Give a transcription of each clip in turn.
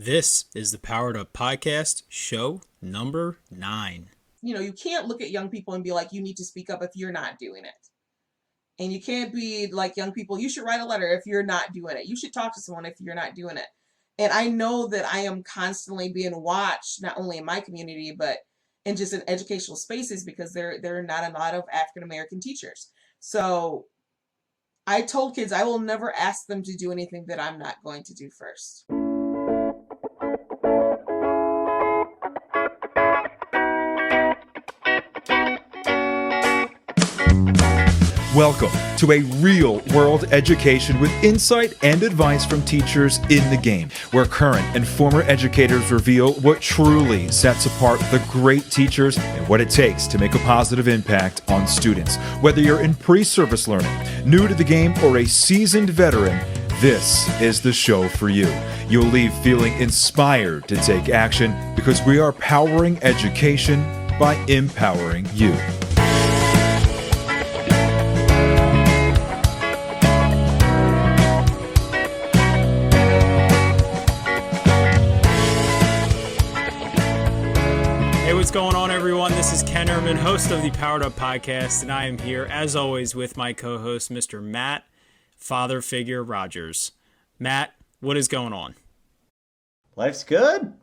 This is the Powered Up Podcast, show number 9. You can't look at young people and be like, you need to speak up if you're not doing it. And you can't be like young people, you should write a letter if you're not doing it. You should talk to someone if you're not doing it. And I know that I am constantly being watched, not only in my community, but in just in educational spaces, because there are not a lot of African American teachers. So I told kids I will never ask them to do anything that I'm not going to do first. Welcome to a real-world education with insight and advice from teachers in the game, where current and former educators reveal what truly sets apart the great teachers and what it takes to make a positive impact on students. Whether you're in pre-service learning, new to the game, or a seasoned veteran, this is the show for you. You'll leave feeling inspired to take action because we are powering education by empowering you. What's going on, everyone? This is Ken Ehrman, host of the Powered Up Podcast, and I am here, as always, with my co-host, Mr. Matt Father Figure Rogers. Matt, what is going on? Life's good.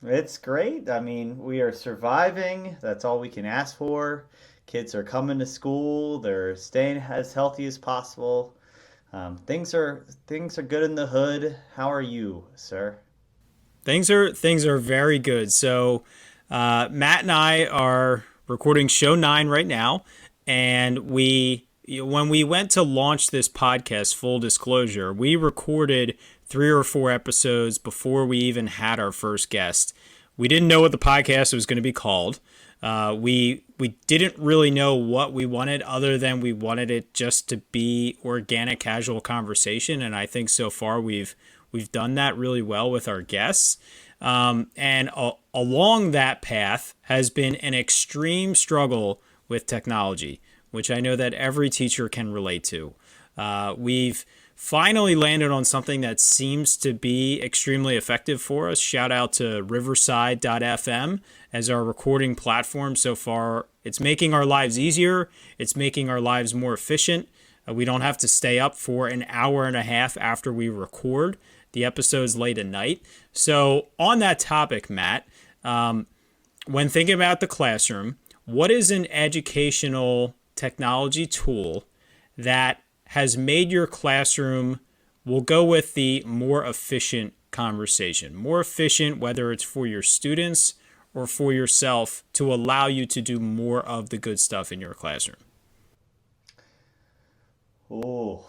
It's great. I mean, we are surviving. That's all we can ask for. Kids are coming to school. They're staying as healthy as possible. Things are good in the hood. How are you, sir? Things are very good. So, Matt and I are recording show 9 right now, and when we went to launch this podcast, full disclosure, we recorded 3 or 4 episodes before we even had our first guest. We didn't know what the podcast was going to be called. We didn't really know what we wanted, other than we wanted it just to be organic, casual conversation, and I think so far we've done that really well with our guests. And along that path has been an extreme struggle with technology, which I know that every teacher can relate to. We've finally landed on something that seems to be extremely effective for us. Shout out to Riverside.fm as our recording platform. So far, it's making our lives easier. It's making our lives more efficient. We don't have to stay up for an hour and a half after we record the episodes late at night. So on that topic, Matt, when thinking about the classroom, what is an educational technology tool that has made your classroom, we'll go with the more efficient conversation, more efficient, whether it's for your students or for yourself, to allow you to do more of the good stuff in your classroom? Oh,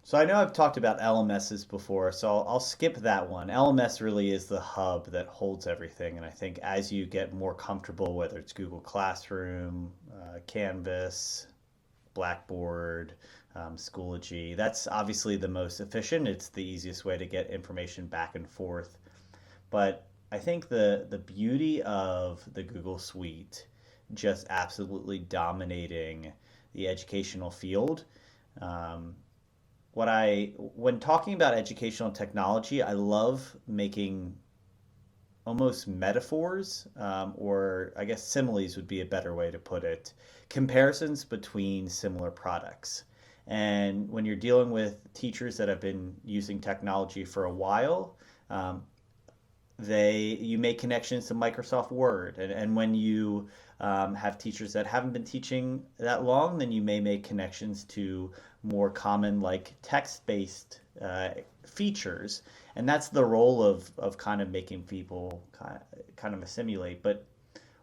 so I know I've talked about LMSs before, so I'll skip that one. LMS really is the hub that holds everything, and I think as you get more comfortable, whether it's Google Classroom, Canvas, Blackboard, Schoology, that's obviously the most efficient. It's the easiest way to get information back and forth. But I think the beauty of the Google Suite just absolutely dominating the educational field. When talking about educational technology, I love making almost metaphors, or I guess similes would be a better way to put it, comparisons between similar products. And when you're dealing with teachers that have been using technology for a while, you make connections to Microsoft Word, and when you have teachers that haven't been teaching that long, then you may make connections to more common, like text-based features, and that's the role of kind of making people kind of assimilate. But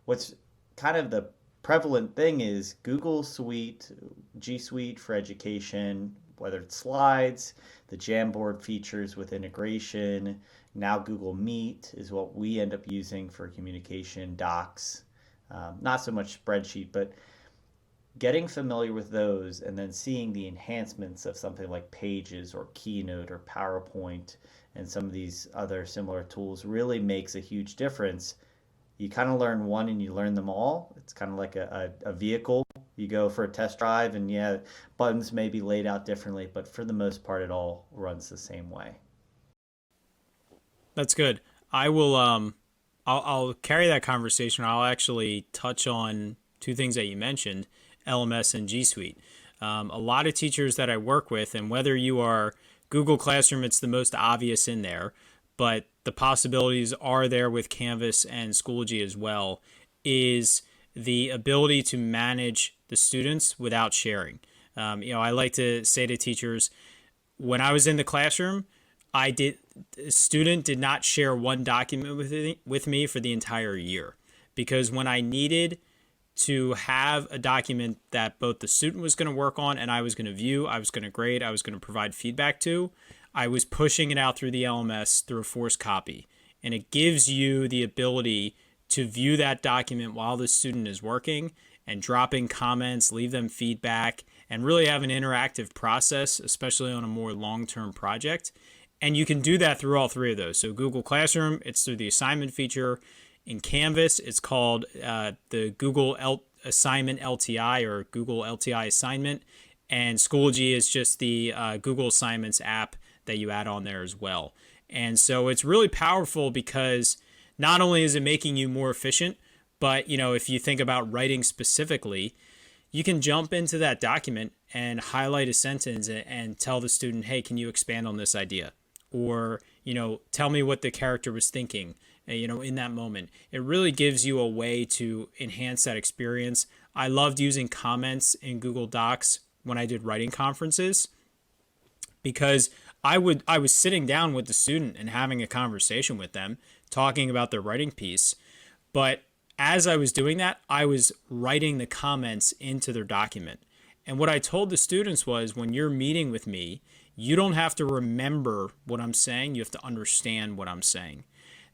what's kind of the prevalent thing is Google Suite, G Suite for education, whether it's slides, the Jamboard features with integration. Now Google Meet is what we end up using for communication, docs, not so much spreadsheet, but getting familiar with those and then seeing the enhancements of something like Pages or Keynote or PowerPoint and some of these other similar tools really makes a huge difference. You kind of learn one and you learn them all. It's kind of like a vehicle. You go for a test drive and yeah, buttons may be laid out differently, but for the most part, it all runs the same way. That's good. I will I'll carry that conversation. I'll actually touch on two things that you mentioned, LMS and G Suite. A lot of teachers that I work with, and whether you are Google Classroom, it's the most obvious in there, but the possibilities are there with Canvas and Schoology as well, is the ability to manage the students without sharing. I like to say to teachers, when I was in the classroom, a student did not share one document with me for the entire year, because when I needed to have a document that both the student was going to work on and I was going to view, I was going to grade, I was going to provide feedback to, I was pushing it out through the LMS through a forced copy. And it gives you the ability to view that document while the student is working and drop in comments, leave them feedback, and really have an interactive process, especially on a more long-term project. And you can do that through all three of those. So Google Classroom, it's through the assignment feature. In Canvas, it's called the Google Assignment LTI, or Google LTI Assignment. And Schoology is just the Google Assignments app that you add on there as well. And so it's really powerful because not only is it making you more efficient, but if you think about writing specifically, you can jump into that document and highlight a sentence and tell the student, hey, can you expand on this idea? Or, tell me what the character was thinking, in that moment. It really gives you a way to enhance that experience. I loved using comments in Google Docs when I did writing conferences, because I was sitting down with the student and having a conversation with them, talking about their writing piece. But as I was doing that, I was writing the comments into their document. And what I told the students was, when you're meeting with me, you don't have to remember what I'm saying. You have to understand what I'm saying.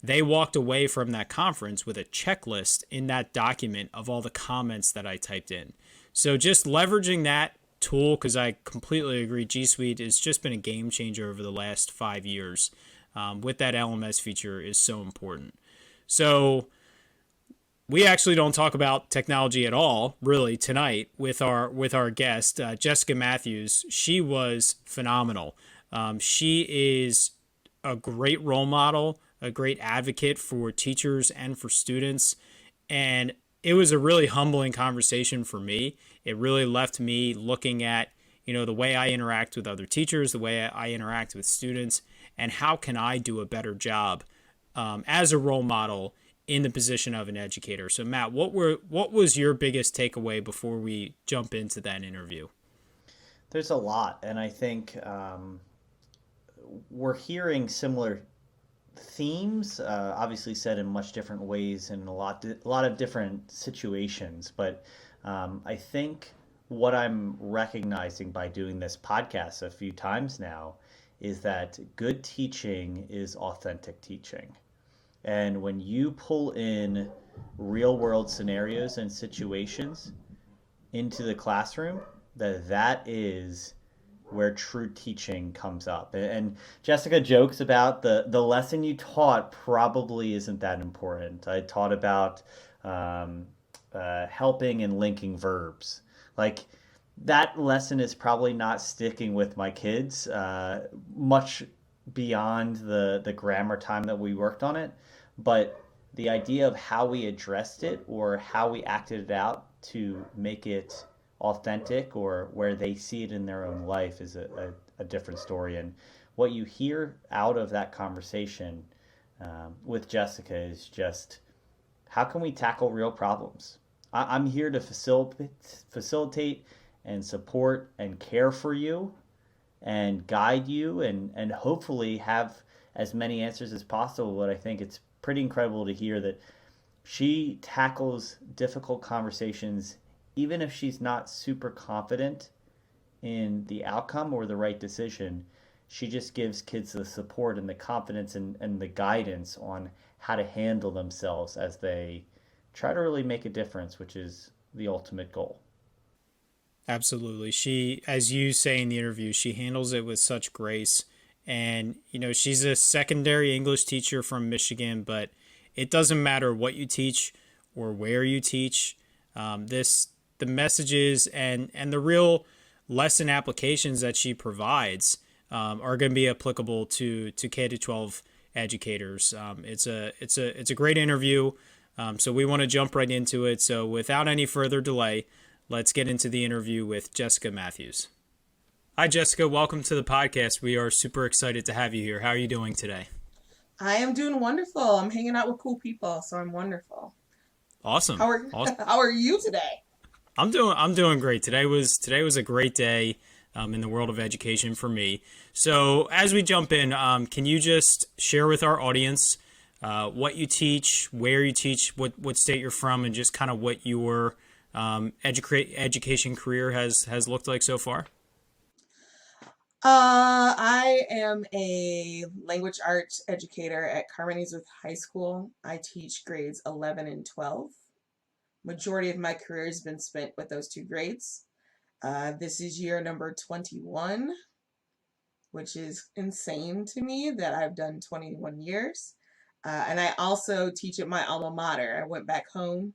They walked away from that conference with a checklist in that document of all the comments that I typed in. So just leveraging that tool, because I completely agree, G Suite has just been a game changer over the last 5 years. With that LMS feature is so important. So we actually don't talk about technology at all, really, tonight with our guest, Jessyca Mathews. She was phenomenal. She is a great role model, a great advocate for teachers and for students. And it was a really humbling conversation for me. It really left me looking at, the way I interact with other teachers, the way I interact with students, and how can I do a better job as a role model in the position of an educator. So Matt, what was your biggest takeaway before we jump into that interview? There's a lot, and I think we're hearing similar themes, obviously said in much different ways in a lot of different situations. But I think what I'm recognizing by doing this podcast a few times now is that good teaching is authentic teaching. And when you pull in real world scenarios and situations into the classroom, that is where true teaching comes up. And Jessyca jokes about the lesson you taught probably isn't that important. I taught about helping and linking verbs. Like, that lesson is probably not sticking with my kids much beyond the grammar time that we worked on it. But the idea of how we addressed it or how we acted it out to make it authentic, or where they see it in their own life, is a different story. And what you hear out of that conversation with Jessyca is just, how can we tackle real problems? I'm here to facilitate and support and care for you and guide you, and hopefully have as many answers as possible. But I think it's pretty incredible to hear that she tackles difficult conversations even if she's not super confident in the outcome or the right decision. She just gives kids the support and the confidence and the guidance on how to handle themselves as they try to really make a difference, which is the ultimate goal. Absolutely. She, as you say in the interview, she handles it with such grace. And, she's a secondary English teacher from Michigan, but it doesn't matter what you teach or where you teach. The messages and the real lesson applications that she provides are going to be applicable to K-12 educators. It's a great interview. So we want to jump right into it. So without any further delay, let's get into the interview with Jessyca Mathews. Hi, Jessyca. Welcome to the podcast. We are super excited to have you here. How are you doing today? I am doing wonderful. I'm hanging out with cool people, so I'm wonderful. Awesome. How are you today? I'm doing great. Today was a great day in the world of education for me. So as we jump in, can you just share with our audience what you teach, where you teach, what state you're from, and just kind of what your education career has looked like so far? I am a language arts educator at Carmen High School. I teach grades 11 and 12. Majority of my career has been spent with those two grades. This is year number 21, which is insane to me that I've done 21 years. And I also teach at my alma mater. I went back home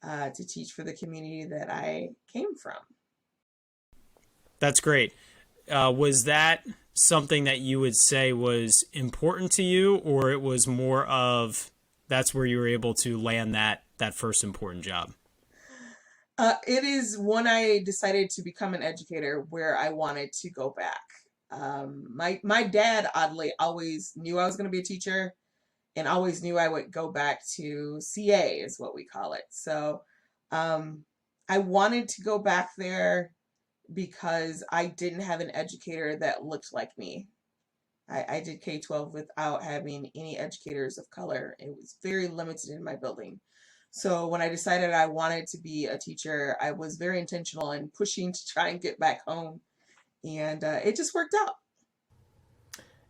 to teach for the community that I came from. That's great. Was that something that you would say was important to you, or it was more of that's where you were able to land that first important job? It is when I decided to become an educator where I wanted to go back. My dad, oddly, always knew I was going to be a teacher and always knew I would go back to CA, is what we call it. So I wanted to go back there because I didn't have an educator that looked like me. I did K-12 without having any educators of color. It was very limited in my building. So when I decided I wanted to be a teacher, I was very intentional in pushing to try and get back home. And it just worked out.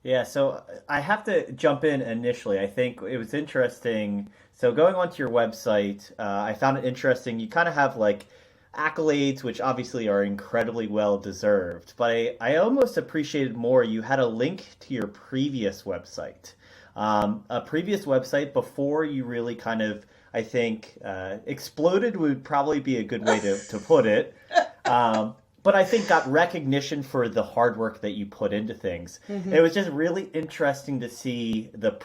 Yeah, so I have to jump in initially. I think it was interesting. So going onto your website, I found it interesting. You kind of have like accolades, which obviously are incredibly well deserved. But I almost appreciated more. You had a link to your previous website, a previous website before you really kind of, I think, exploded would probably be a good way to put it. But I think got recognition for the hard work that you put into things. Mm-hmm. It was just really interesting to see the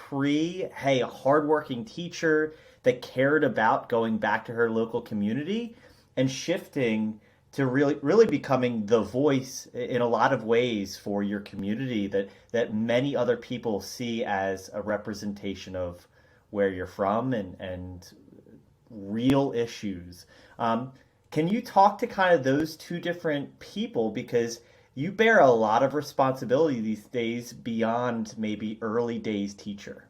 hey, a hardworking teacher that cared about going back to her local community and shifting to really becoming the voice in a lot of ways for your community that many other people see as a representation of where you're from and real issues. Can you talk to kind of those two different people, because you bear a lot of responsibility these days beyond maybe early days teacher?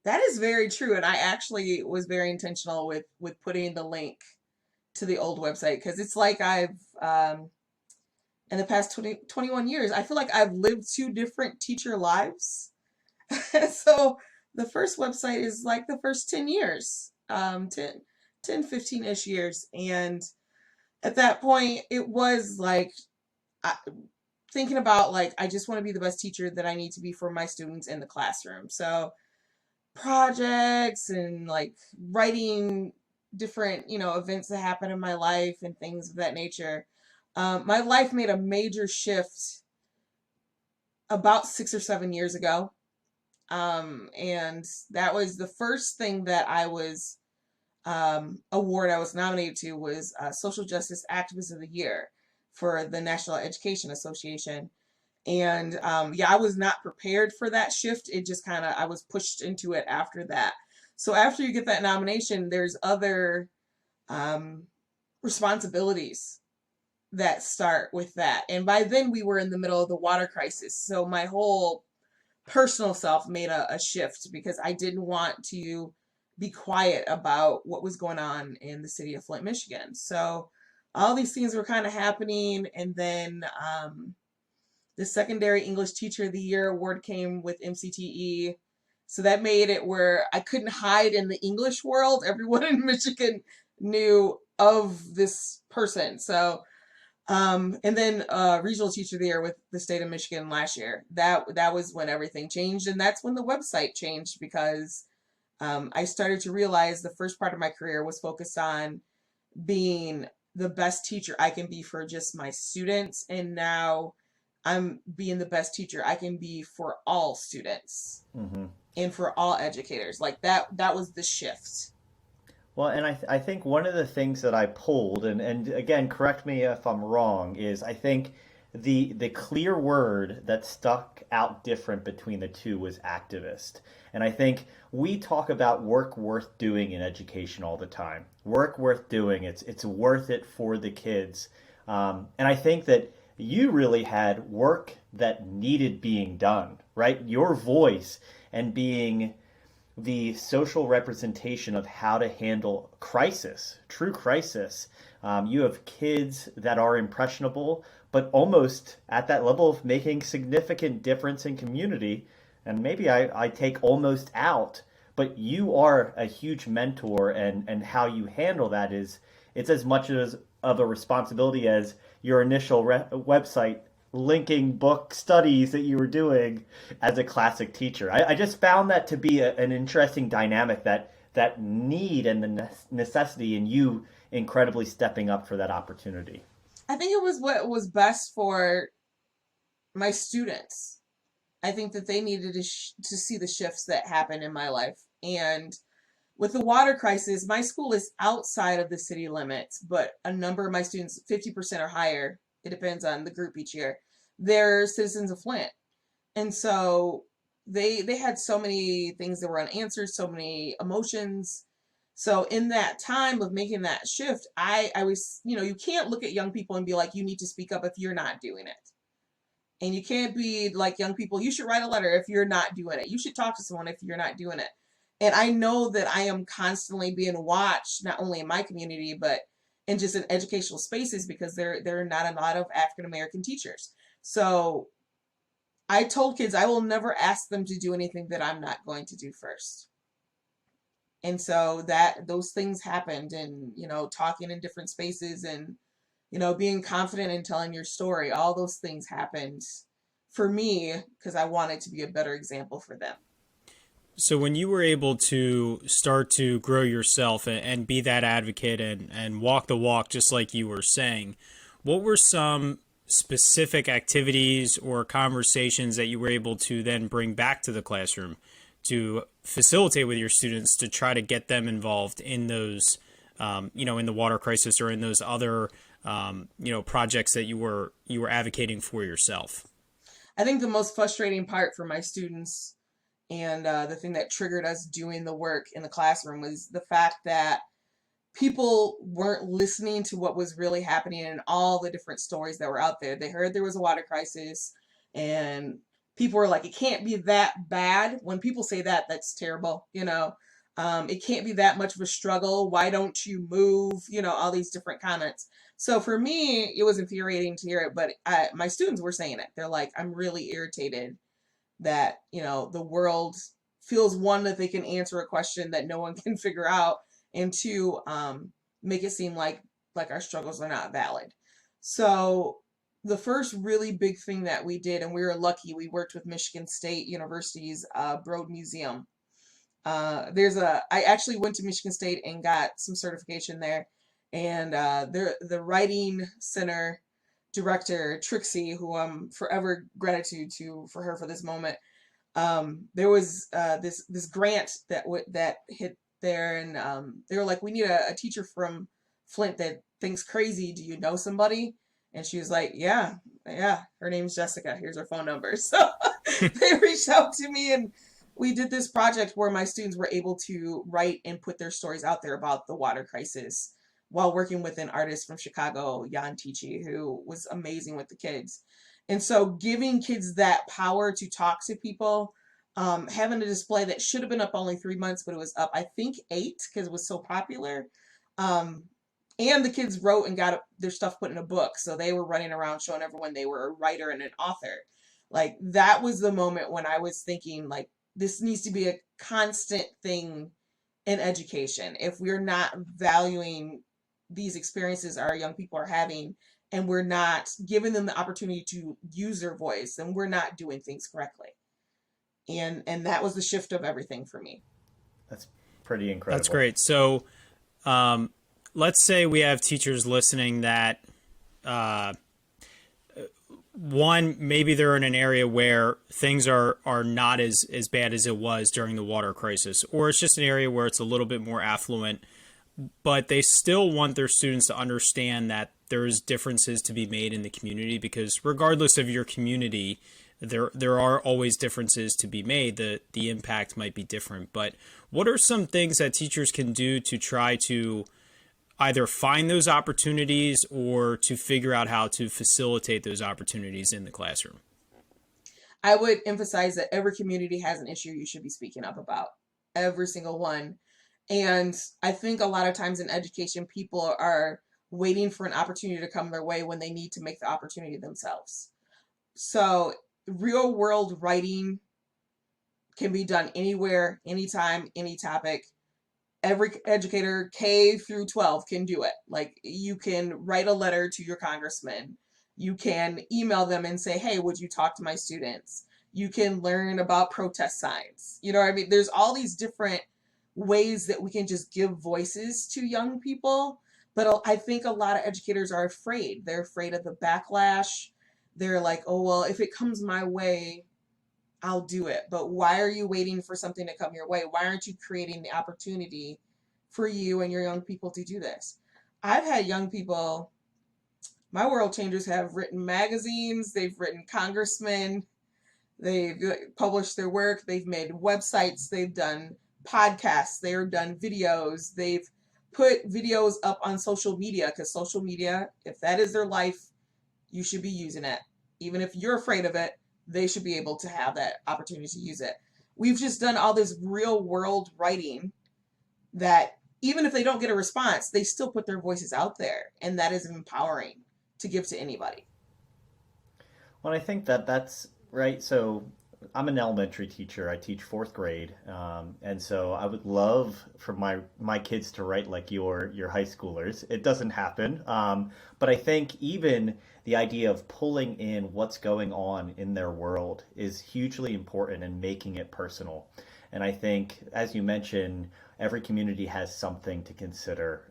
That is very true. And I actually was very intentional with putting the link to the old website, because it's like I've, in the past 21 years, I feel like I've lived two different teacher lives. So the first website is like the first 10 years, 15-ish years. And at that point, it was like thinking about like, I just want to be the best teacher that I need to be for my students in the classroom. So projects and like writing different, events that happen in my life and things of that nature. My life made a major shift about 6 or 7 years ago. And that was the first thing that I was award I was nominated to was Social Justice Activist of the Year for the National Education Association. And I was not prepared for that shift. It just I was pushed into it after that. So after you get that nomination, there's other responsibilities that start with that. And by then we were in the middle of the water crisis. So my whole personal self made a shift, because I didn't want to be quiet about what was going on in the city of Flint, Michigan. So all these things were kind of happening. And then the Secondary English Teacher of the Year award came with MCTE. So that made it where I couldn't hide in the English world. Everyone in Michigan knew of this person. So, and then Regional Teacher of the Year with the state of Michigan last year. That was when everything changed. And that's when the website changed, because I started to realize the first part of my career was focused on being the best teacher I can be for just my students. And now I'm being the best teacher I can be for all students. Mm-hmm. and for all educators. Like that was the shift. Well, and I think one of the things that I pulled, and again, correct me if I'm wrong, is I think the clear word that stuck out different between the two was activist. And I think we talk about work worth doing in education all the time. Work worth doing. It's worth it for the kids. And I think that you really had work that needed being done, right? Your voice and being the social representation of how to handle crisis, true crisis. You have kids that are impressionable, but almost at that level of making significant difference in community. And maybe I take almost out, but you are a huge mentor, and how you handle that is it's as much as of a responsibility as your initial website linking book studies that you were doing as a classic teacher. I just found that to be an interesting dynamic, that need and the necessity in you incredibly stepping up for that opportunity. I think it was what was best for my students. I think that they needed to see the shifts that happened in my life. And with the water crisis, my school is outside of the city limits, but a number of my students, 50% or higher, it depends on the group each year, they're citizens of Flint. And so they had so many things that were unanswered, so many emotions. So in that time of making that shift, I was, you can't look at young people and be like, you need to speak up if you're not doing it. And you can't be like young people, you should write a letter if you're not doing it. You should talk to someone if you're not doing it. And I know that I am constantly being watched, not only in my community, but in just in educational spaces, because there are not a lot of African American teachers. So I told kids I will never ask them to do anything that I'm not going to do first. And so that those things happened, and talking in different spaces, and being confident in telling your story, all those things happened for me because I wanted to be a better example for them. So when you were able to start to grow yourself and be that advocate and walk the walk, just like you were saying, what were some specific activities or conversations that you were able to then bring back to the classroom to facilitate with your students to try to get them involved in those, in the water crisis or in those other, projects that you were advocating for yourself? I think the most frustrating part for my students, and the thing that triggered us doing the work in the classroom, was the fact that people weren't listening to what was really happening and all the different stories that were out there. They heard there was a water crisis, and people were like, it can't be that bad. When people say that, that's terrible. It can't be that much of a struggle. Why don't you move? All these different comments. So for me, it was infuriating to hear it, but my students were saying it. They're like, I'm really irritated that, the world feels, one, that they can answer a question that no one can figure out, and two, make it seem like our struggles are not valid. So the first really big thing that we did, and we were lucky, we worked with Michigan State University's Broad Museum. I actually went to Michigan State and got some certification there, and the writing center director, Trixie, who I'm forever gratitude to for her for this moment. There was this grant that hit there, and they were like, we need a teacher from Flint that thinks crazy. Do you know somebody? And she was like, yeah, her name's Jessyca. Here's her phone number. So they reached out to me, and we did this project where my students were able to write and put their stories out there about the water crisis, while working with an artist from Chicago, Jan Tichy, who was amazing with the kids. And so giving kids that power to talk to people, having a display that should have been up only 3 months, but it was up, I think, 8, because it was so popular. And the kids wrote and got their stuff put in a book. So they were running around showing everyone they were a writer and an author. Like, that was the moment when I was thinking, like, this needs to be a constant thing in education. If we're not valuing these experiences our young people are having, and we're not giving them the opportunity to use their voice, then we're not doing things correctly. And that was the shift of everything for me. That's pretty incredible. That's great. So let's say we have teachers listening that one, maybe they're in an area where things are not as bad as it was during the water crisis, or it's just an area where it's a little bit more affluent, but they still want their students to understand that there's differences to be made in the community, because regardless of your community, there are always differences to be made. The impact might be different. But what are some things that teachers can do to try to either find those opportunities or to figure out how to facilitate those opportunities in the classroom? I would emphasize that every community has an issue you should be speaking up about, every single one. And I think a lot of times in education, people are waiting for an opportunity to come their way when they need to make the opportunity themselves. So real world writing can be done anywhere, anytime, any topic. Every educator, K through 12, can do it. Like, you can write a letter to your congressman. You can email them and say, hey, would you talk to my students? You can learn about protest signs. You know what I mean? There's all these different ways that we can just give voices to young people. But I think a lot of educators are afraid. They're afraid of the backlash. They're like, oh, well, if it comes my way, I'll do it. But why are you waiting for something to come your way? Why aren't you creating the opportunity for you and your young people to do this? I've had young people, my world changers, have written magazines, they've written congressmen, they've published their work, they've made websites, they've done podcasts, they've done videos, they've put videos up on social media, because social media, if that is their life, you should be using it. Even if you're afraid of it, they should be able to have that opportunity to use it. We've just done all this real world writing that even if they don't get a response, they still put their voices out there. And that is empowering to give to anybody. Well, I think that that's right. So I'm an elementary teacher. I teach fourth grade, and so I would love for my kids to write like your high schoolers. It doesn't happen, but I think even the idea of pulling in what's going on in their world is hugely important and making it personal. And I think, as you mentioned, every community has something to consider,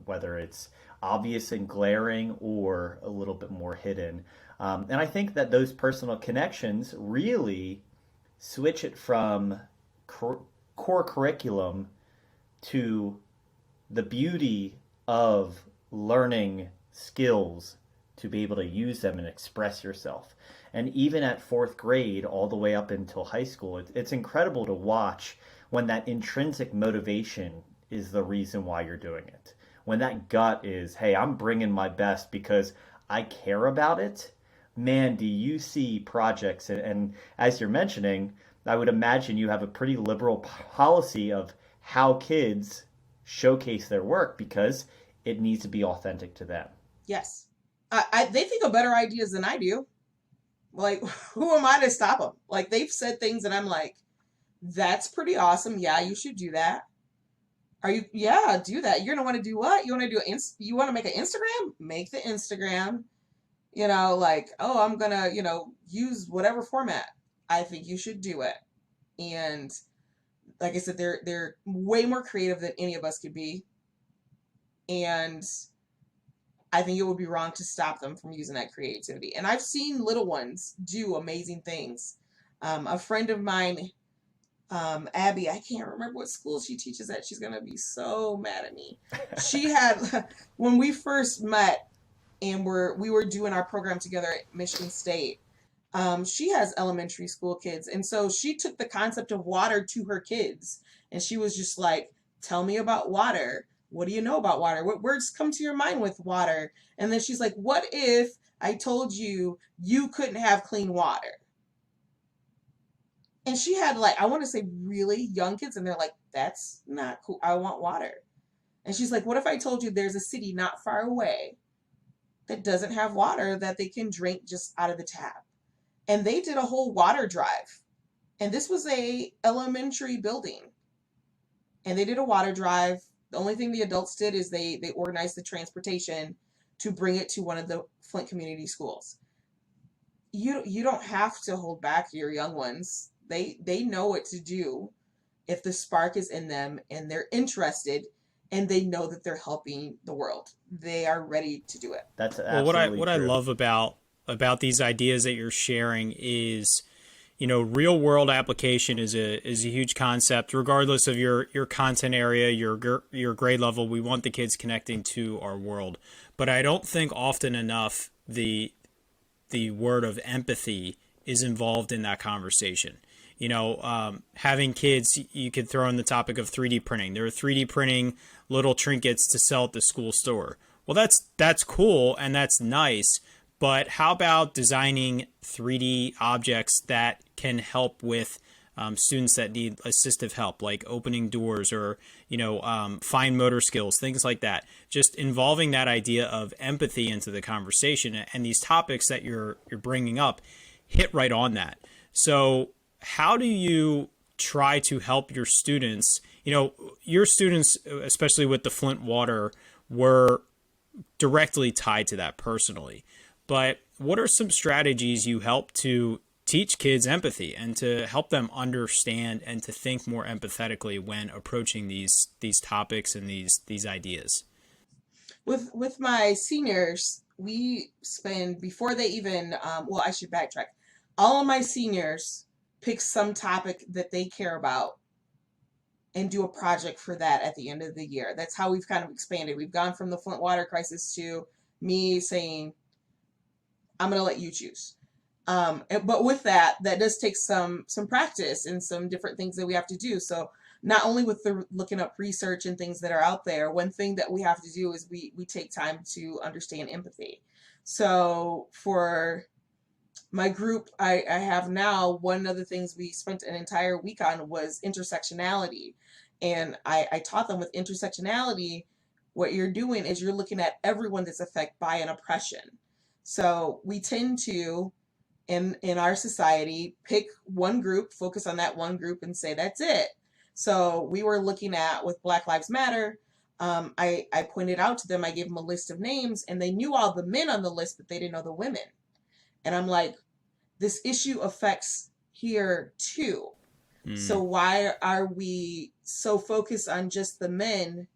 whether it's obvious and glaring or a little bit more hidden. And I think that those personal connections really switch it from core curriculum to the beauty of learning skills to be able to use them and express yourself. And even at fourth grade, all the way up until high school, it's incredible to watch when that intrinsic motivation is the reason why you're doing it. When that gut is, hey, I'm bringing my best because I care about it. Man, do you see projects, and as you're mentioning, I would imagine you have a pretty liberal policy of how kids showcase their work because it needs to be authentic to them. Yes. They think of better ideas than I do. Like, who am I to stop them? Like, they've said things and I'm like, that's pretty awesome. Yeah, you should do that. Are you? Yeah, do that. You're going to want to do what? You want to do you want to make an Instagram? Make the Instagram. You know, like, oh, I'm going to, use whatever format. I think you should do it. And like I said, they're way more creative than any of us could be. And I think it would be wrong to stop them from using that creativity. And I've seen little ones do amazing things. A friend of mine, Abby, I can't remember what school she teaches at. She's going to be so mad at me. She had, when we first met, and we were doing our program together at Michigan State. She has elementary school kids. And so she took the concept of water to her kids. And she was just like, tell me about water. What do you know about water? What words come to your mind with water? And then she's like, what if I told you you couldn't have clean water? And she had, like, I want to say really young kids. And they're like, that's not cool. I want water. And she's like, what if I told you there's a city not far away that doesn't have water that they can drink just out of the tap? And they did a whole water drive. And this was a elementary building. And they did a water drive. The only thing the adults did is they organized the transportation to bring it to one of the Flint community schools. You don't have to hold back your young ones. They know what to do if the spark is in them and they're interested and they know that they're helping the world. They are ready to do it. That's absolutely what I love about about these ideas that you're sharing is, real world application is a huge concept, regardless of your content area, your grade level. We want the kids connecting to our world, but I don't think often enough the word of empathy is involved in that conversation. Having kids, you could throw in the topic of 3D printing. They're 3D printing little trinkets to sell at the school store. Well, that's cool and that's nice, but how about designing 3D objects that can help with students that need assistive help, like opening doors or, fine motor skills, things like that. Just involving that idea of empathy into the conversation, and these topics that you're bringing up hit right on that. So how do you try to help your students? Your students, especially with the Flint water, were directly tied to that personally. But what are some strategies you help to teach kids empathy and to help them understand and to think more empathetically when approaching these topics and these ideas? With my seniors, we spend, before they even, well, I should backtrack. All of my seniors pick some topic that they care about and do a project for that at the end of the year. That's how we've kind of expanded. We've gone from the Flint water crisis to me saying, I'm going to let you choose. But with that does take some practice and some different things that we have to do. So not only with the looking up research and things that are out there, one thing that we have to do is we take time to understand empathy. So for my group I have now, one of the things we spent an entire week on was intersectionality. And I taught them with intersectionality, what you're doing is you're looking at everyone that's affected by an oppression. So we tend to, in our society, pick one group, focus on that one group and say, that's it. So we were looking at with Black Lives Matter, I pointed out to them, I gave them a list of names and they knew all the men on the list, but they didn't know the women. And I'm like, this issue affects here too. So why are we so focused on just the men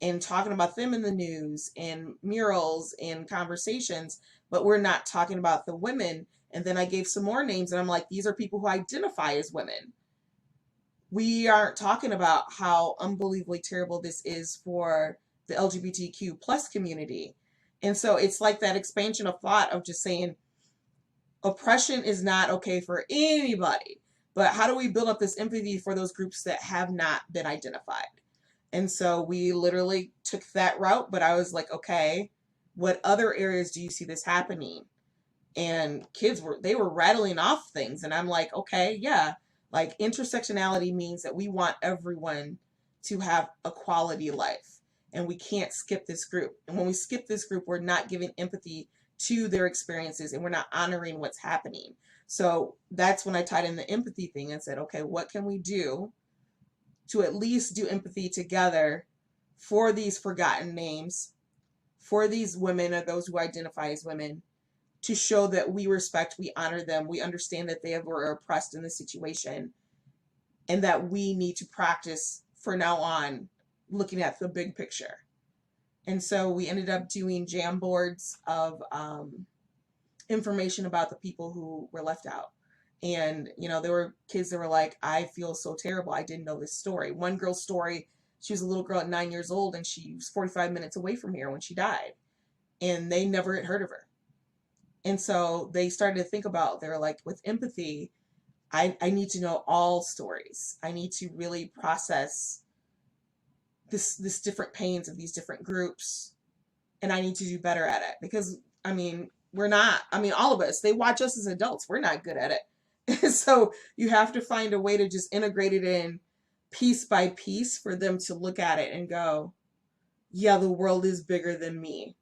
and talking about them in the news and murals and conversations, but we're not talking about the women? And then I gave some more names and I'm like, these are people who identify as women. We aren't talking about how unbelievably terrible this is for the LGBTQ plus community. And so it's like that expansion of thought of just saying oppression is not okay for anybody, but how do we build up this empathy for those groups that have not been identified? And so we literally took that route, but I was like, okay, what other areas do you see this happening? And kids they were rattling off things. And I'm like, okay, yeah, like intersectionality means that we want everyone to have a quality life and we can't skip this group. And when we skip this group, we're not giving empathy to their experiences and we're not honoring what's happening. So that's when I tied in the empathy thing and said, okay, what can we do to at least do empathy together for these forgotten names, for these women or those who identify as women, to show that we respect, we honor them, we understand that they were oppressed in this situation, and that we need to practice for now on looking at the big picture. And so we ended up doing jam boards of information about the people who were left out. And, there were kids that were like, I feel so terrible. I didn't know this story. One girl's story, she was a little girl at 9 years old and she was 45 minutes away from here when she died. And they never had heard of her. And so they started to think about, they're like, with empathy, I need to know all stories. I need to really process this different pains of these different groups. And I need to do better at it because, all of us, they watch us as adults. We're not good at it. So you have to find a way to just integrate it in piece by piece for them to look at it and go, yeah, the world is bigger than me.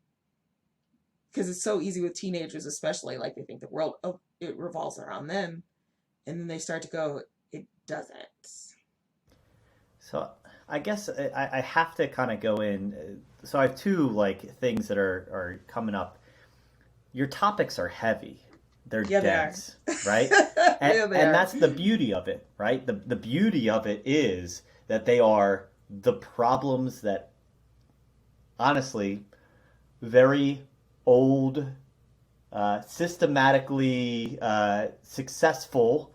Because it's so easy with teenagers, especially, like they think the world, it revolves around them. And then they start to go, it doesn't. So I guess I have to kind of go in. So I have two things that are coming up. Your topics are heavy. They're dense, right? And that's the beauty of it, right? The beauty of it is that they are the problems that, honestly, very old systematically successful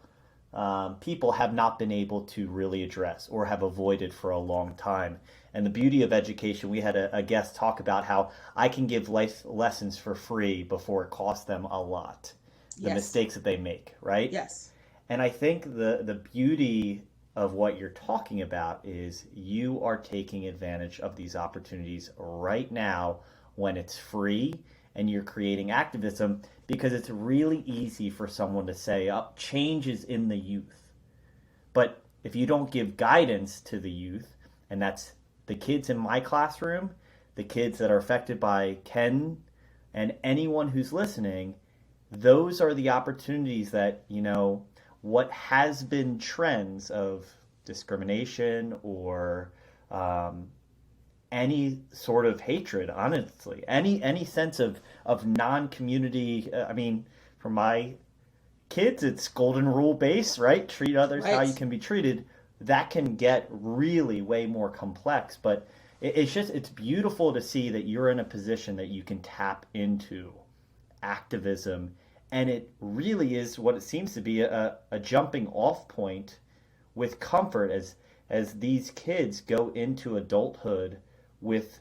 people have not been able to really address or have avoided for a long time. And the beauty of education, we had a guest talk about how I can give life lessons for free before it costs them a lot. The mistakes that they make, right? Yes. And I think the beauty of what you're talking about is you are taking advantage of these opportunities right now when it's free, and you're creating activism, because it's really easy for someone to say, oh, change is in the youth. But if you don't give guidance to the youth, and that's the kids in my classroom, the kids that are affected by Ken, and anyone who's listening, those are the opportunities that, what has been trends of discrimination or any sort of hatred, honestly, any sense of non-community. I mean, for my kids, it's golden rule based, right? Treat others how you can be treated. That can get really way more complex, but it's beautiful to see that you're in a position that you can tap into activism. And it really is what it seems to be a jumping off point with comfort as these kids go into adulthood with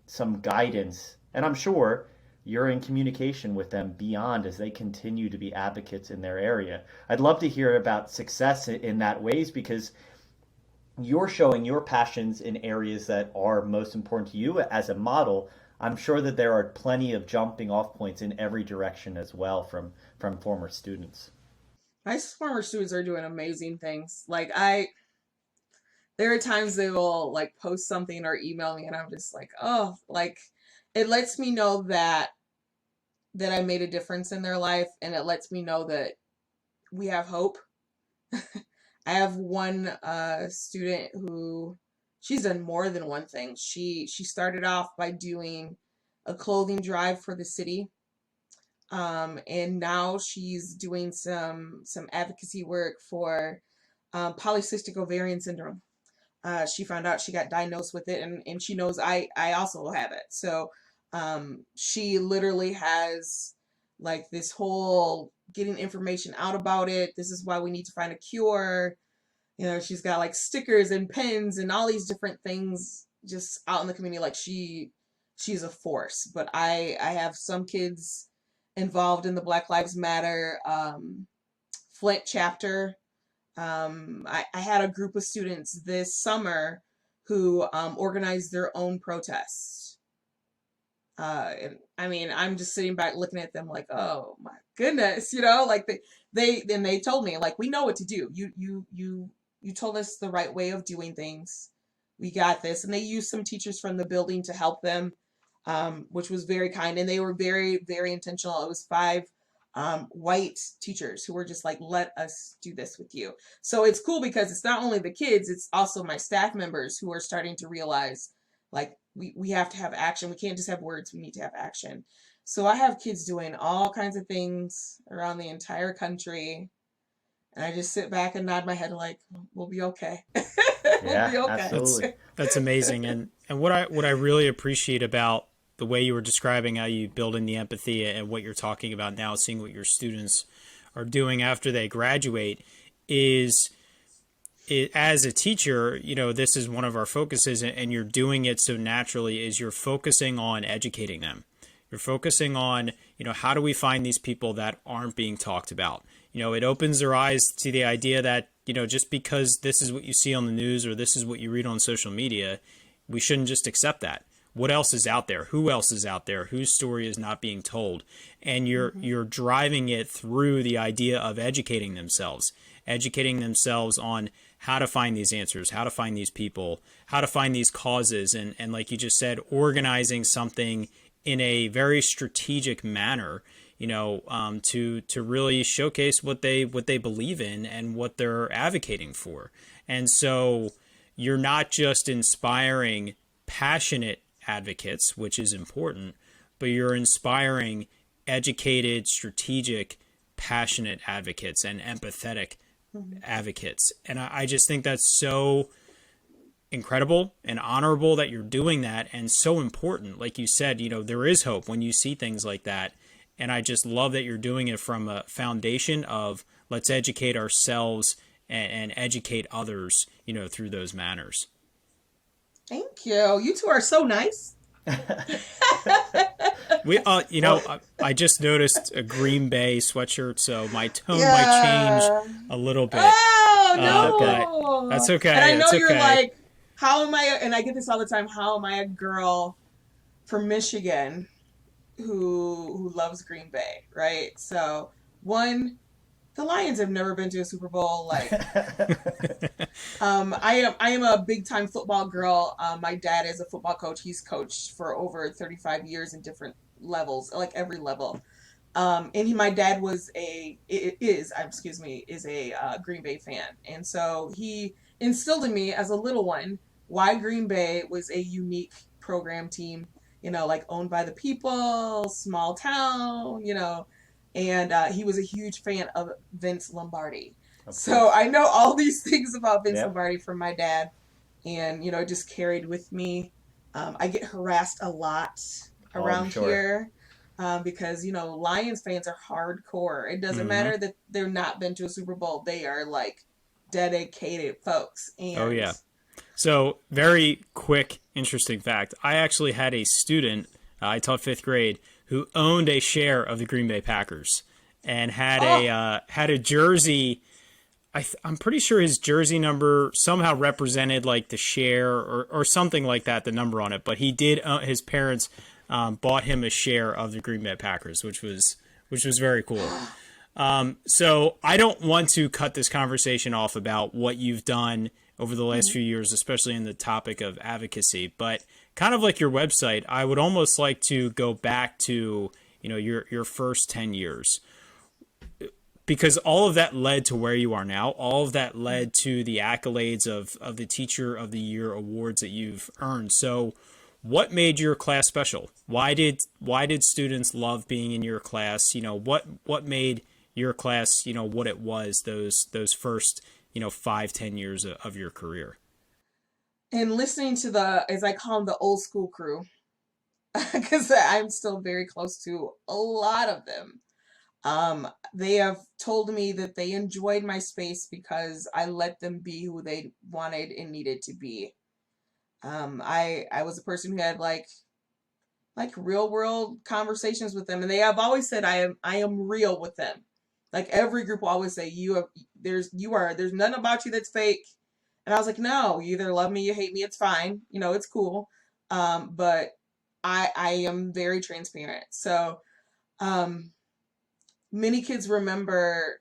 some guidance. And I'm sure you're in communication with them beyond as they continue to be advocates in their area. I'd love to hear about success in that ways, because you're showing your passions in areas that are most important to you as a model. I'm sure that there are plenty of jumping off points in every direction as well from former students. My former students are doing amazing things. There are times they will post something or email me, and I'm just like, oh, it lets me know that I made a difference in their life, and it lets me know that we have hope. I have one student who, she's done more than one thing. She started off by doing a clothing drive for the city, and now she's doing some advocacy work for polycystic ovarian syndrome. She found out, she got diagnosed with it, and she knows I also have it. So she literally has this whole getting information out about it. This is why we need to find a cure. She's got stickers and pens and all these different things just out in the community. She's a force. But I have some kids involved in the Black Lives Matter Flint chapter. I had a group of students this summer who organized their own protests. And I mean, I'm just sitting back looking at them like, oh my goodness, they told me, we know what to do. You told us the right way of doing things. We got this. And they used some teachers from the building to help them, which was very kind. And they were very, very intentional. It was 5 white teachers who were just let us do this with you. So it's cool because it's not only the kids, it's also my staff members who are starting to realize we have to have action. We can't just have words. We need to have action. So I have kids doing all kinds of things around the entire country. And I just sit back and nod my head we'll be okay. We'll be okay. Absolutely. That's amazing. And what I really appreciate about the way you were describing how you build in the empathy and what you're talking about now, seeing what your students are doing after they graduate, is as a teacher, this is one of our focuses, and you're doing it so naturally, is you're focusing on educating them. You're focusing on, how do we find these people that aren't being talked about? It opens their eyes to the idea that, just because this is what you see on the news or this is what you read on social media, we shouldn't just accept that. What else is out there? Who else is out there? Whose story is not being told? And you're driving it through the idea of educating themselves on how to find these answers, how to find these people, how to find these causes. And like you just said, organizing something in a very strategic manner, to really showcase what they believe in and what they're advocating for. And so you're not just inspiring passionate advocates, which is important, but you're inspiring educated, strategic, passionate advocates and empathetic advocates. And I just think that's so incredible and honorable that you're doing that, and so important. Like you said, there is hope when you see things like that. And I just love that you're doing it from a foundation of let's educate ourselves and educate others, through those manners. Thank you. You two are so nice. I just noticed a Green Bay sweatshirt, so my tone might change a little bit. Oh, no. But that's okay. And I know you're okay. like, how am I, and I get this all the time, how am I a girl from Michigan who loves Green Bay, right? So, one, the Lions have never been to a Super Bowl. Like, I am a big time football girl. My dad is a football coach. He's coached for over 35 years in different levels, like every level. My dad is a Green Bay fan, and so he instilled in me as a little one why Green Bay was a unique program team. Like owned by the people, small town. And he was a huge fan of Vince Lombardi. So I know all these things about Vince Lombardi from my dad, and it just carried with me. I get harassed a lot around here because Lions fans are hardcore. It doesn't matter that they're not been to a Super Bowl; they are like dedicated folks. And oh yeah. So very quick, interesting fact. I actually had a student. I taught 5th grade who owned a share of the Green Bay Packers and had a jersey. I'm pretty sure his jersey number somehow represented like the share or something like that, the number on it. But he did. His parents bought him a share of the Green Bay Packers, which was very cool. So I don't want to cut this conversation off about what you've done over the last few years, especially in the topic of advocacy, but kind of like your website, I would almost like to go back to, your first 10 years, because all of that led to where you are now. All of that led to the accolades of the Teacher of the Year awards that you've earned. So what made your class special? Why did students love being in your class? What made your class, what it was those first 5-10 years of your career? And listening to as I call them, the old school crew, because I'm still very close to a lot of them. They have told me that they enjoyed my space because I let them be who they wanted and needed to be. I was a person who had like real world conversations with them, and they have always said I am real with them. Like every group will always say there's nothing about you that's fake. And I was like, no, you either love me, you hate me, it's fine. It's cool. But I am very transparent. So many kids remember,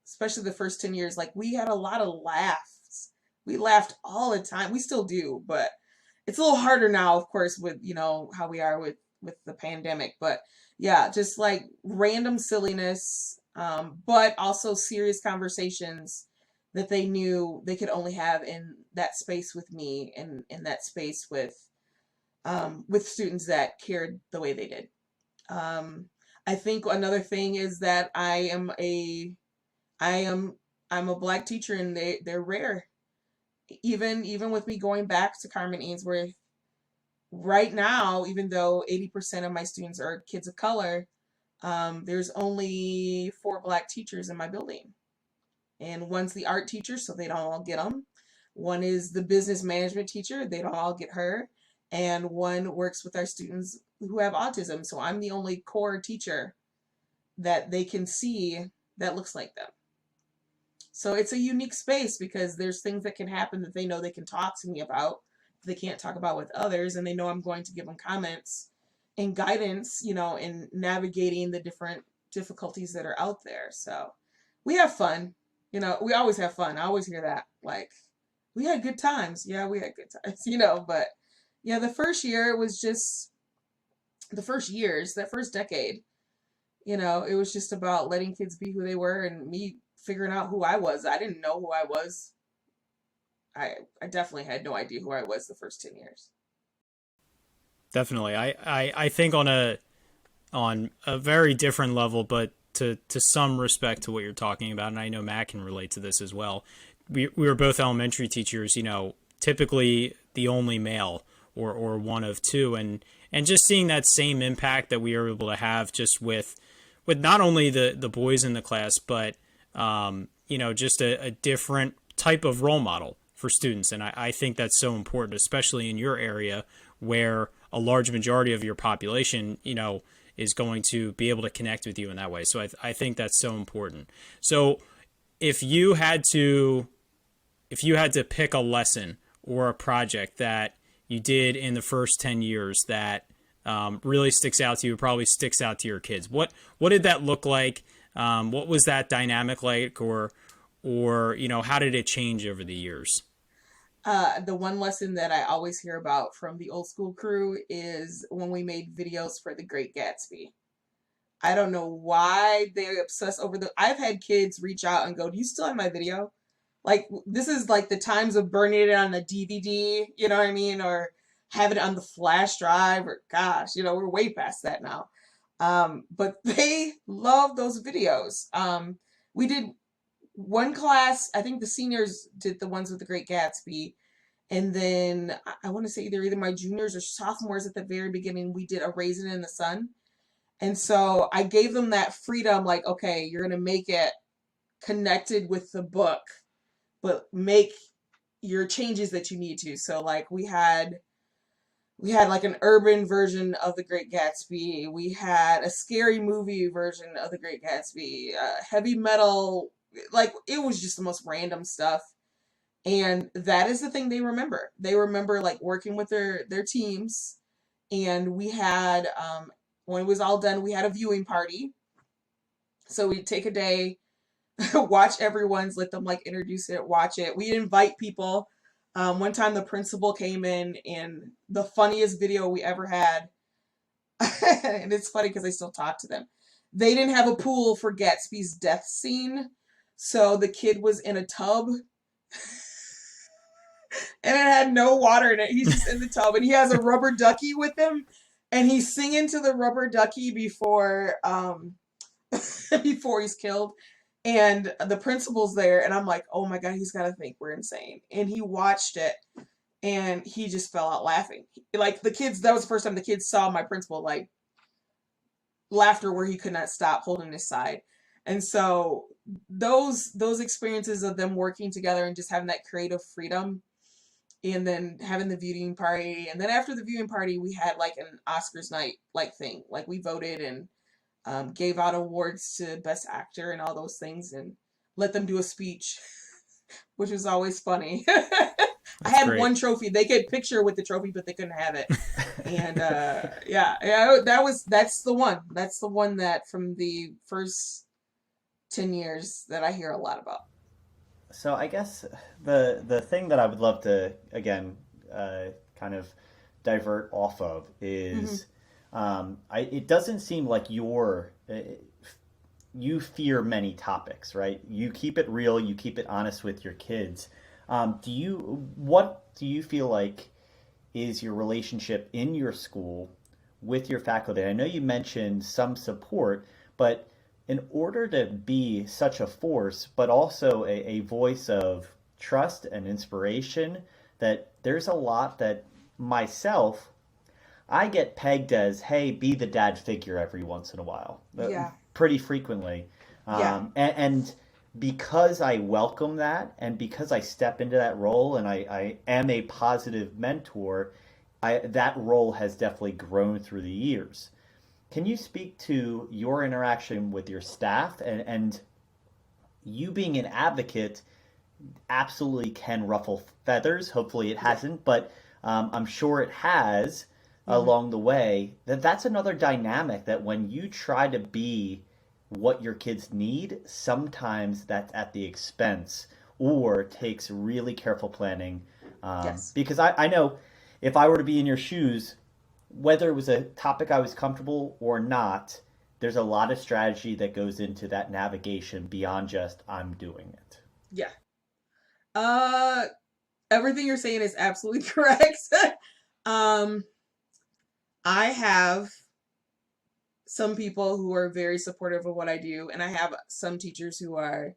especially the first 10 years, like we had a lot of laughs. We laughed all the time. We still do, but it's a little harder now, of course, with, how we are with the pandemic. But yeah, just like random silliness, but also serious conversations that they knew they could only have in that space with me and in that space with students that cared the way they did. I think another thing is that I'm a Black teacher, and they're rare. Even with me going back to Carmen Ainsworth, right now, even though 80% of my students are kids of color, there's only 4 Black teachers in my building. And one's the art teacher, so they don't all get them. One is the business management teacher, they don't all get her. And one works with our students who have autism. So I'm the only core teacher that they can see that looks like them. So it's a unique space because there's things that can happen that they know they can talk to me about, they can't talk about with others, and they know I'm going to give them comments and guidance, in navigating the different difficulties that are out there. So we have fun. We always have fun. I always hear that. Like, we had good times. Yeah, we had good times, but yeah, the first year was just the first years, that first decade, it was just about letting kids be who they were and me figuring out who I was. I didn't know who I was. I definitely had no idea who I was the first 10 years. Definitely. I think on a very different level, but to some respect to what you're talking about, and I know Matt can relate to this as well. We were both elementary teachers, typically the only male or one of two, and and just seeing that same impact that we were able to have just with not only the boys in the class, but just a different type of role model for students. And I think that's so important, especially in your area where a large majority of your population, is going to be able to connect with you in that way. So I think that's so important. So if you had to pick a lesson or a project that you did in the first 10 years that really sticks out to you, probably sticks out to your kids, what did that look like? What was that dynamic like, or how did it change over the years? The one lesson that I always hear about from the old school crew is when we made videos for The Great Gatsby. I don't know why they obsess over I've had kids reach out and go, "Do you still have my video?" Like, this is like the times of burning it on a DVD, you know what I mean? Or have it on the flash drive, or gosh, we're way past that now. But they love those videos. We did one class, I think the seniors did the ones with The Great Gatsby. And then I want to say either my juniors or sophomores at the very beginning, we did A Raisin in the Sun. And so I gave them that freedom, like, okay, you're going to make it connected with the book, but make your changes that you need to. So like we had like an urban version of The Great Gatsby. We had a scary movie version of The Great Gatsby, heavy metal, like it was just the most random stuff. And that is the thing they remember. They remember like working with their teams. And we had, when it was all done, we had a viewing party. So we'd take a day, watch everyone's, let them like introduce it, watch it. We'd invite people. One time the principal came in, and the funniest video we ever had, and it's funny because I still talk to them. They didn't have a pool for Gatsby's death scene. So the kid was in a tub and it had no water in it. He's just in the tub, and he has a rubber ducky with him, and he's singing to the rubber ducky before before he's killed. And the principal's there, and I'm like, oh my God, he's got to think we're insane. And he watched it, and he just fell out laughing. Like the kids, that was the first time the kids saw my principal, like, laughter where he could not stop holding his side. And so those experiences of them working together and just having that creative freedom, and then having the viewing party, and then after the viewing party we had like an Oscars night like thing, like we voted and gave out awards to best actor and all those things, and let them do a speech, which was always funny. I had great. One trophy. They could picture with the trophy, but they couldn't have it. And that's the one. That's the one that from the first 10 years that I hear a lot about. So I guess the thing that I would love to, again, kind of divert off of is, it doesn't seem like you fear many topics, right? You keep it real, you keep it honest with your kids. What do you feel like is your relationship in your school with your faculty? I know you mentioned some support, but in order to be such a force, but also a voice of trust and inspiration, that there's a lot that myself, I get pegged as, hey, be the dad figure every once in a while. Yeah. Pretty frequently. And because I welcome that, and because I step into that role, and I am a positive mentor, that role has definitely grown through the years. Can you speak to your interaction with your staff, and you being an advocate absolutely can ruffle feathers. Hopefully it hasn't, but I'm sure it has along the way. That's another dynamic, that when you try to be what your kids need, sometimes that's at the expense or takes really careful planning. Yes. Because I know if I were to be in your shoes, whether it was a topic I was comfortable or not, there's a lot of strategy that goes into that navigation beyond just I'm doing it. Yeah. Everything you're saying is absolutely correct. I have some people who are very supportive of what I do, and I have some teachers who are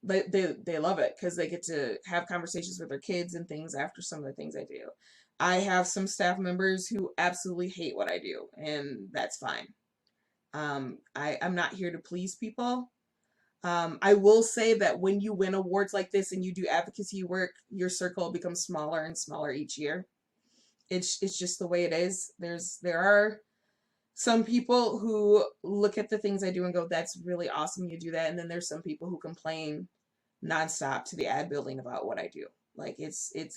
they love it because they get to have conversations with their kids and things after some of the things I do. I have some staff members who absolutely hate what I do, and that's fine. I'm not here to please people. I will say that when you win awards like this and you do advocacy work, your circle becomes smaller and smaller each year. It's just the way it is. There are some people who look at the things I do and go, "That's really awesome you do that," and then there's some people who complain nonstop to the ad building about what I do. Like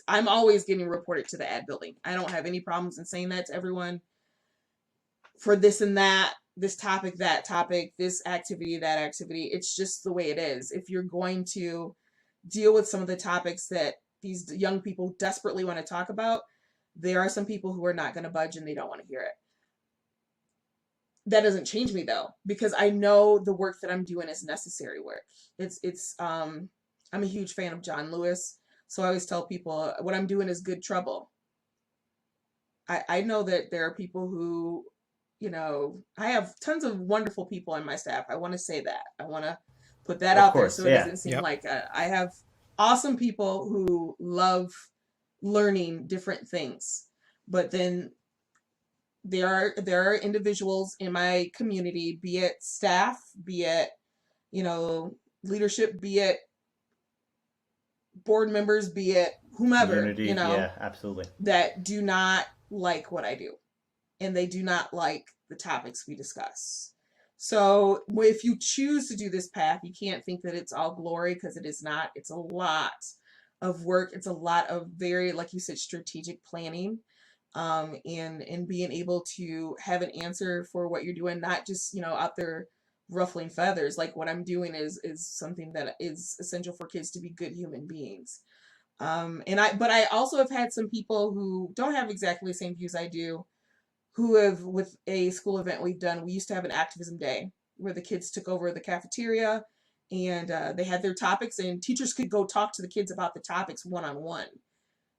I'm always getting reported to the ad building. I don't have any problems in saying that to everyone for this and that, this topic, that topic, this activity, that activity. It's just the way it is. If you're going to deal with some of the topics that these young people desperately want to talk about, there are some people who are not going to budge and they don't want to hear it. That doesn't change me though, because I know the work that I'm doing is necessary work. I'm a huge fan of John Lewis. So I always tell people what I'm doing is good trouble. I know that there are people who, I have tons of wonderful people on my staff. I want to say that. I want to put that out there so it doesn't seem like I have awesome people who love learning different things. But then there are individuals in my community, be it staff, be it, leadership, be it board members, be it whomever, Community, yeah, absolutely, that do not like what I do. And they do not like the topics we discuss. So if you choose to do this path, you can't think that it's all glory, because it is not. It's a lot of work. It's a lot of very, like you said, strategic planning, and being able to have an answer for what you're doing, not just, out there ruffling feathers. Like what I'm doing is something that is essential for kids to be good human beings. But I also have had some people who don't have exactly the same views I do, who have, with a school event we've done, we used to have an activism day where the kids took over the cafeteria and they had their topics, and teachers could go talk to the kids about the topics one-on-one.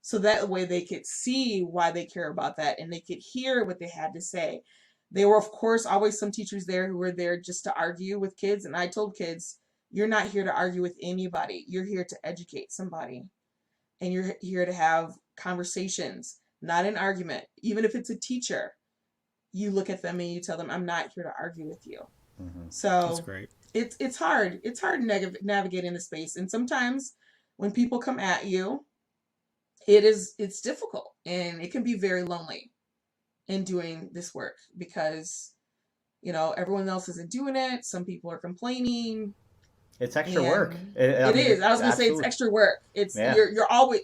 So that way they could see why they care about that and they could hear what they had to say. There were, of course, always some teachers there who were there just to argue with kids. And I told kids, you're not here to argue with anybody. You're here to educate somebody. And you're here to have conversations, not an argument. Even if it's a teacher, you look at them and you tell them, I'm not here to argue with you. Mm-hmm. So that's great. It's hard. It's hard navigating the space. And sometimes when people come at you, it's difficult, and it can be very lonely in doing this work because, everyone else isn't doing it. Some people are complaining. It's extra work. It is. I was going to say it's extra work.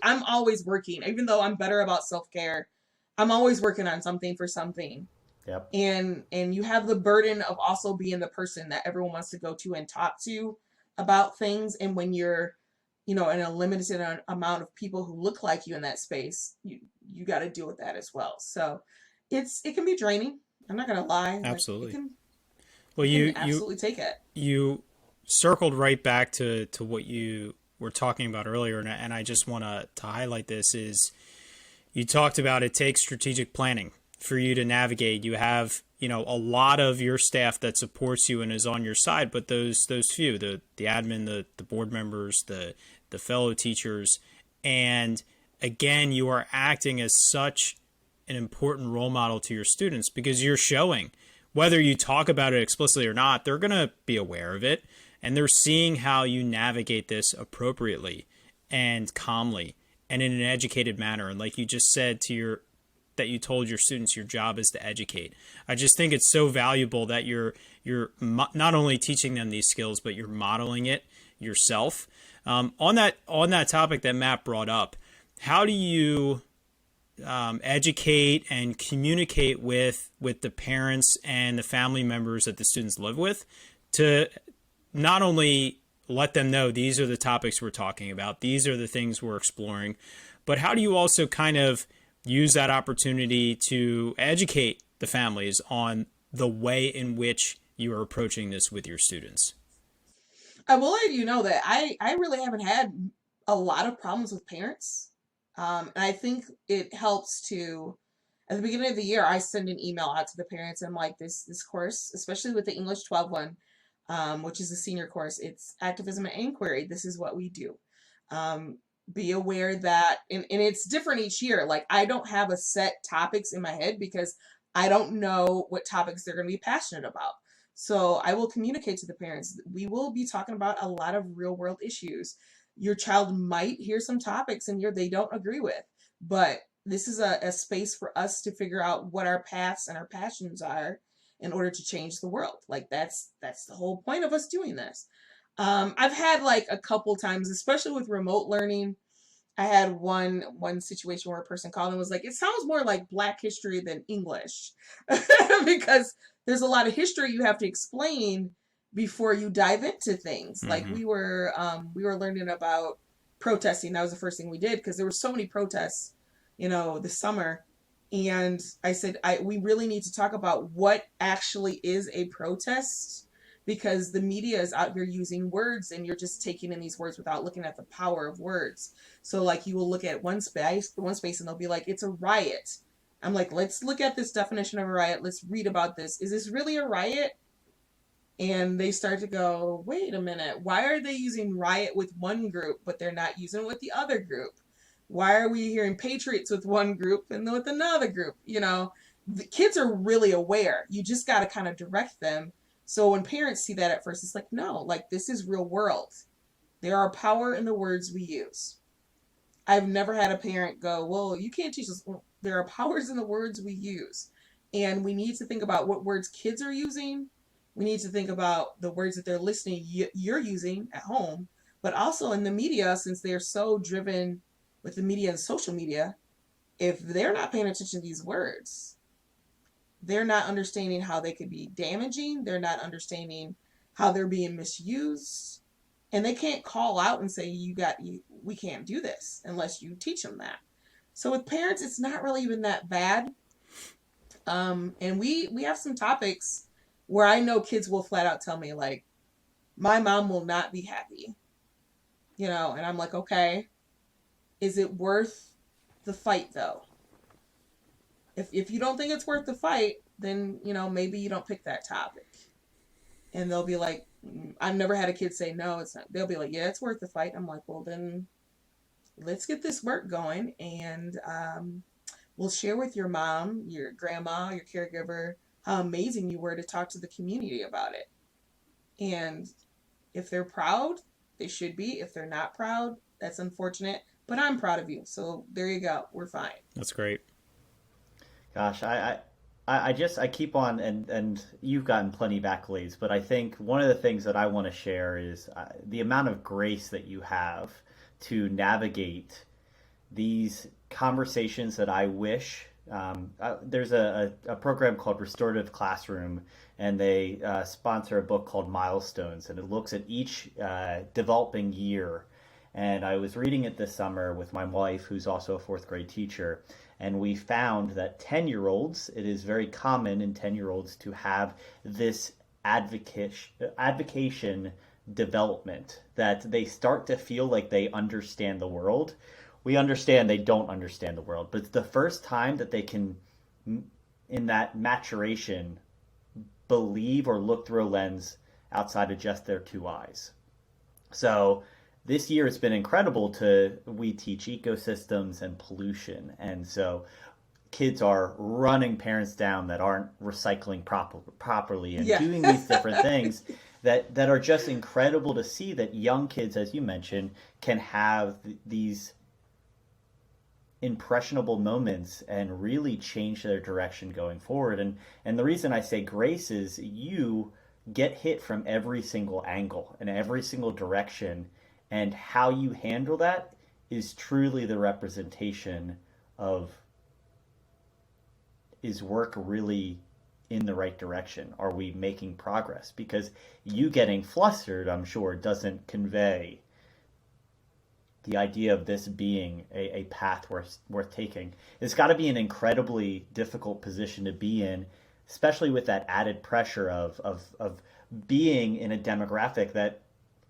I'm always working, even though I'm better about self-care. I'm always working on something for something. Yep. And you have the burden of also being the person that everyone wants to go to and talk to about things. And when you're, in a limited amount of people who look like you in that space, you got to deal with that as well. So it can be draining. I'm not going to lie. Absolutely. You absolutely take it. You circled right back to what you were talking about earlier. And I just want to highlight this is you talked about it takes strategic planning for you to navigate. You have, a lot of your staff that supports you and is on your side, but those few, the admin, the board members, the fellow teachers. And again, you are acting as such an important role model to your students because you're showing, whether you talk about it explicitly or not, they're going to be aware of it. And they're seeing how you navigate this appropriately and calmly and in an educated manner. And like you just said that you told your students your job is to educate. I just think it's so valuable that you're not only teaching them these skills, but you're modeling it yourself. On that topic that Matt brought up, how do you educate and communicate with the parents and the family members that the students live with to not only let them know these are the topics we're talking about, these are the things we're exploring, but how do you also kind of use that opportunity to educate the families on the way in which you are approaching this with your students? I will let you know that I really haven't had a lot of problems with parents. And I think it helps to, at the beginning of the year, I send an email out to the parents. And I'm like, this course, especially with the English 12 one, which is a senior course. It's activism and inquiry. This is what we do. Be aware that, and it's different each year. Like, I don't have a set topics in my head because I don't know what topics they're going to be passionate about. So I will communicate to the parents. We will be talking about a lot of real world issues. Your child might hear some topics in here they don't agree with, but this is a space for us to figure out what our paths and our passions are in order to change the world. Like, that's the whole point of us doing this. I've had like a couple times, especially with remote learning. I had one situation where a person called and was like, it sounds more like Black history than English because there's a lot of history you have to explain before you dive into things. Mm-hmm. Like we were learning about protesting. That was the first thing we did because there were so many protests, this summer. And I said, we really need to talk about what actually is a protest, because the media is out here using words and you're just taking in these words without looking at the power of words. So like you will look at one space and they'll be like, it's a riot. I'm like, let's look at this definition of a riot. Let's read about this. Is this really a riot? And they start to go, wait a minute. Why are they using riot with one group, but they're not using it with the other group? Why are we hearing patriots with one group and with another group? The kids are really aware. You just got to kind of direct them. So when parents see that at first, it's like, no, like this is real world. There are power in the words we use. I've never had a parent go, well, you can't teach us. Well, there are powers in the words we use. And we need to think about what words kids are using. We need to think about the words that they're listening, you're using at home, but also in the media, since they're so driven with the media and social media. If they're not paying attention to these words, they're not understanding how they could be damaging. They're not understanding how they're being misused. And they can't call out and say, we can't do this unless you teach them that. So with parents, it's not really even that bad. And we have some topics where I know kids will flat out tell me, like, my mom will not be happy. And I'm like, okay, is it worth the fight though? If you don't think it's worth the fight, then, maybe you don't pick that topic. And they'll be like, I've never had a kid say, no, it's not. They'll be like, yeah, it's worth the fight. I'm like, well, then let's get this work going. And we'll share with your mom, your grandma, your caregiver, how amazing you were to talk to the community about it. And if they're proud, they should be. If they're not proud, that's unfortunate. But I'm proud of you. So there you go. We're fine. That's great. Gosh, I keep on, and you've gotten plenty of accolades, but I think one of the things that I want to share is the amount of grace that you have to navigate these conversations that I wish. There's a program called Restorative Classroom, and they sponsor a book called Milestones, and it looks at each developing year. And I was reading it this summer with my wife, who's also a fourth grade teacher. And we found that 10-year-olds, it is very common in 10-year-olds to have this advocation development, that they start to feel like they understand the world. We understand they don't understand the world, but it's the first time that they can, in that maturation, believe or look through a lens outside of just their two eyes. So this year it's been incredible we teach ecosystems and pollution. And so kids are running parents down that aren't recycling properly and doing these different things that are just incredible to see, that young kids, as you mentioned, can have these impressionable moments and really change their direction going forward. And the reason I say grace is you get hit from every single angle and every single direction. And how you handle that is truly the representation of, is work really in the right direction? Are we making progress? Because you getting flustered, I'm sure, doesn't convey the idea of this being a path worth taking. It's got to be an incredibly difficult position to be in, especially with that added pressure of being in a demographic that,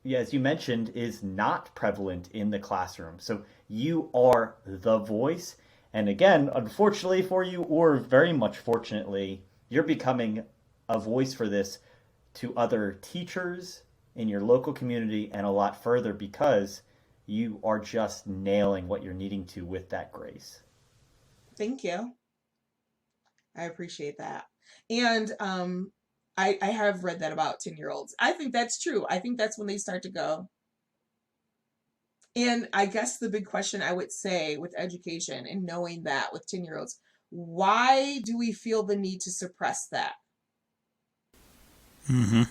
as you mentioned, is not prevalent in the classroom. So you are the voice. And again, unfortunately for you, or very much fortunately, you're becoming a voice for this to other teachers in your local community and a lot further because you are just nailing what you're needing to with that grace. Thank you. I appreciate that. And I have read that about 10-year-olds. I think that's true. I think that's when they start to go. And I guess the big question I would say with education and knowing that with 10-year-olds, why do we feel the need to suppress that? Mm-hmm.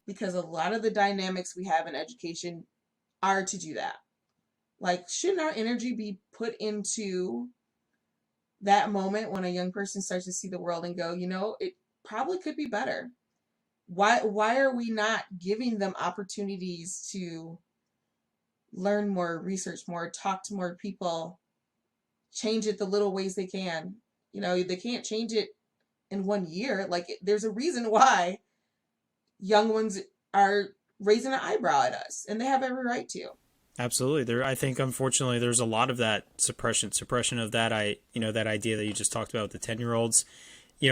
Because a lot of the dynamics we have in education are to do that. Like, shouldn't our energy be put into that moment when a young person starts to see the world and go, it probably could be better? Why are we not giving them opportunities to learn more, research more, talk to more people, change it the little ways they can? They can't change it in 1 year. Like, there's a reason why young ones are raising an eyebrow at us, and they have every right to. Absolutely. I think, unfortunately, there's a lot of that suppression of that. That idea that you just talked about with the 10-year-olds,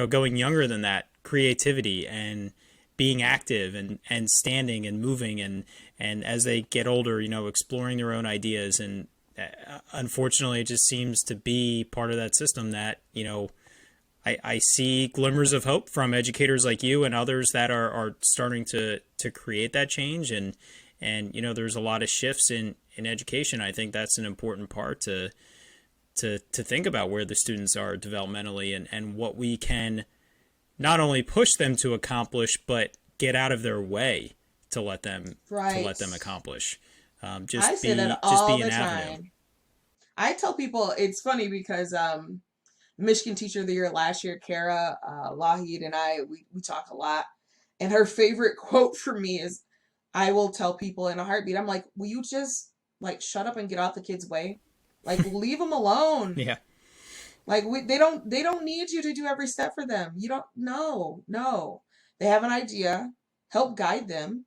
going younger than that, creativity and being active and standing and moving and as they get older, exploring their own ideas. And unfortunately, it just seems to be part of that system that, I see glimmers of hope from educators like you and others that are starting to create that change. And there's a lot of shifts in education. I think that's an important part to think about where the students are developmentally and what we can not only push them to accomplish, but get out of their way to let them accomplish. I say that all be the an avenue. time. I tell people it's funny because Michigan Teacher of the Year last year, Kara Lahid and I, we talk a lot. And her favorite quote for me is, I will tell people in a heartbeat, I'm like, will you just shut up and get out the kids' way? Like, leave them alone. Yeah. Like, they don't need you to do every step for them. You don't, no. They have an idea, help guide them.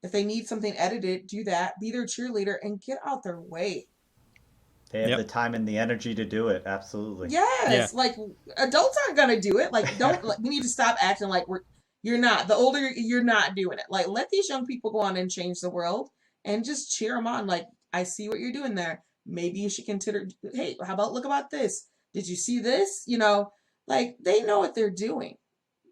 If they need something edited, do that. Be their cheerleader and get out their way. They have the time and the energy to do it. Absolutely. Yes. Yeah. Like, adults aren't going to do it. Like, we need to stop acting like you're not. The older you're not doing it. Like, let these young people go on and change the world and just cheer them on. Like, I see what you're doing there. Maybe you should consider, hey, how about this? Did you see this? Like, they know what they're doing.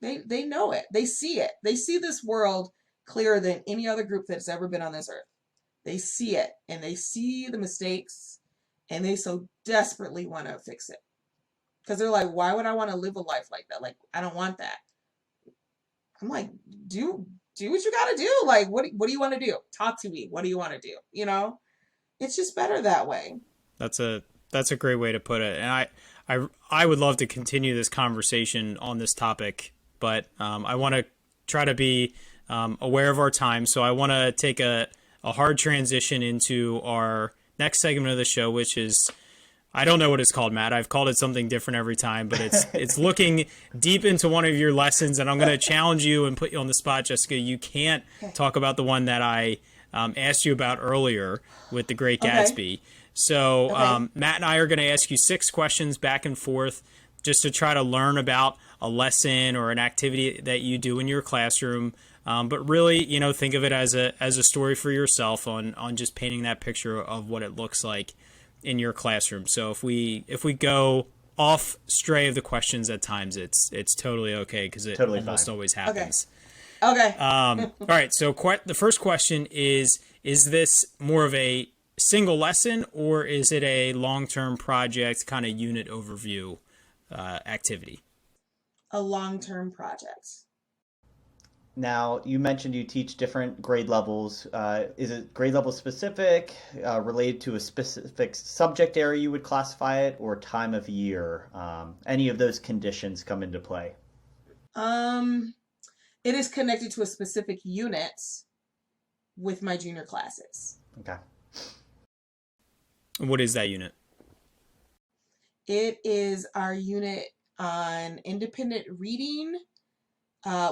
They know it. They see it. They see this world clearer than any other group that's ever been on this earth. They see it and they see the mistakes and they so desperately want to fix it. Because they're like, why would I want to live a life like that? Like, I don't want that. I'm like, do what you got to do. Like, what do you want to do? Talk to me. What do you want to do? It's just better that way. That's a great way to put it. And I would love to continue this conversation on this topic, but I want to try to be aware of our time. So I want to take a hard transition into our next segment of the show, which is, I don't know what it's called, Matt. I've called it something different every time, but it's looking deep into one of your lessons, and I'm going to challenge you and put you on the spot, Jessyca. You can't talk about the one that I asked you about earlier with The Great Gatsby. Okay. So Matt and I are going to ask you 6 questions back and forth just to try to learn about a lesson or an activity that you do in your classroom. But really, think of it as a story for yourself on just painting that picture of what it looks like in your classroom. So if we go off stray of the questions at times, it's totally okay because it almost always happens. Okay. All right. So the first question is this more of a single lesson or is it a long-term project kind of unit overview activity? A long-term project. Now, you mentioned you teach different grade levels. Is it grade level specific, related to a specific subject area you would classify it, or time of year? Any of those conditions come into play? It is connected to a specific unit with my junior classes. Okay. What is that unit? It is our unit on independent reading,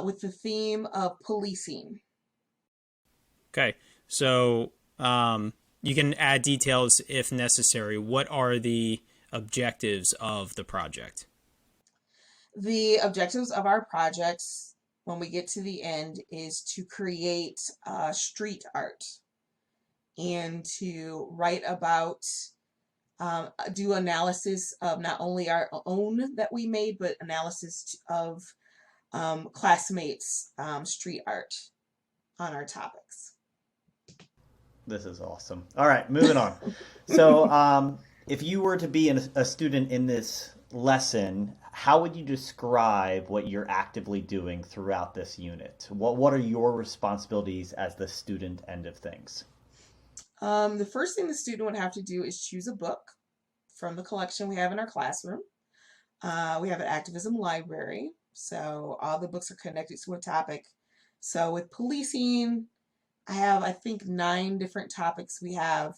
with the theme of policing. Okay, so you can add details if necessary. What are the objectives of the project? The objectives of our projects when we get to the end is to create street art and to write about, do analysis of not only our own that we made, but analysis of classmates' street art on our topics. This is awesome. All right, moving on. So, if you were to be a student in this lesson, how would you describe what you're actively doing throughout this unit? What are your responsibilities as the student end of things? The first thing the student would have to do is choose a book from the collection we have in our classroom. We have an activism library, so all the books are connected to a topic. So with policing, I have, I think, 9 different topics we have.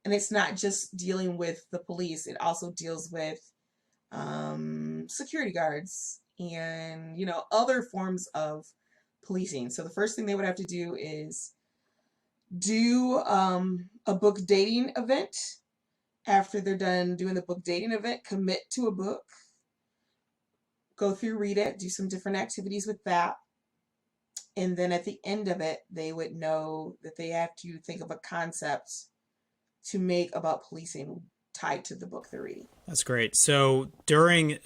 And it's not just dealing with the police, it also deals with security guards and, you know, other forms of policing. So the first thing they would have to do is do a book dating event. After they're done doing the book dating event, commit to a book, go through, read it, do some different activities with that. And then at the end of it, they would know that they have to think of a concept to make about policing tied to the book they're reading. That's great. So during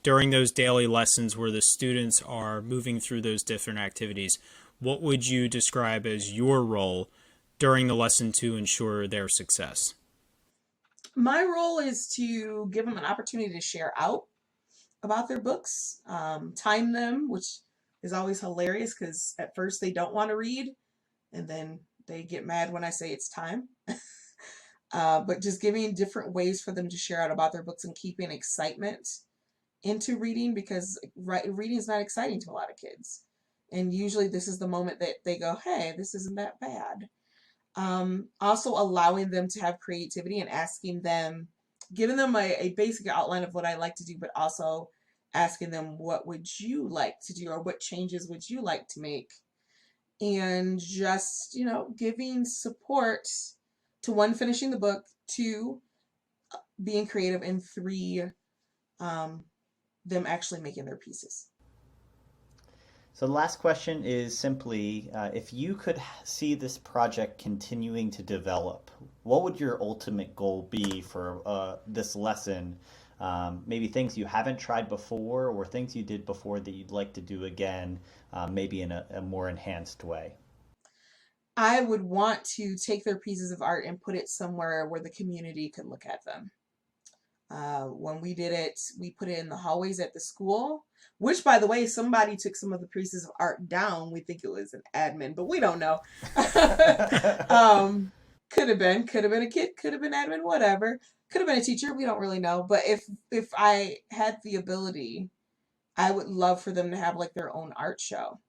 those daily lessons where the students are moving through those different activities, what would you describe as your role during the lesson to ensure their success? My role is to give them an opportunity to share out about their books, time them, which is always hilarious because at first they don't want to read and then they get mad when I say it's time. But just giving different ways for them to share out about their books and keeping excitement into reading, because reading is not exciting to a lot of kids. And usually this is the moment that they go, hey, this isn't that bad. Also allowing them to have creativity and asking them, giving them a basic outline of what I like to do, but also asking them, what would you like to do, or what changes would you like to make? And just, you know, giving support to 1, finishing the book, 2, being creative, and 3, them actually making their pieces. So the last question is simply, if you could see this project continuing to develop, what would your ultimate goal be for this lesson? Maybe things you haven't tried before, or things you did before that you'd like to do again, maybe in a more enhanced way. I would want to take their pieces of art and put it somewhere where the community could look at them. When we did it, we put it in the hallways at the school, which, by the way, somebody took some of the pieces of art down. We think it was an admin, but we don't know. Could have been a kid, could have been admin, whatever. Could have been a teacher. We don't really know. But if I had the ability, I would love for them to have like their own art show.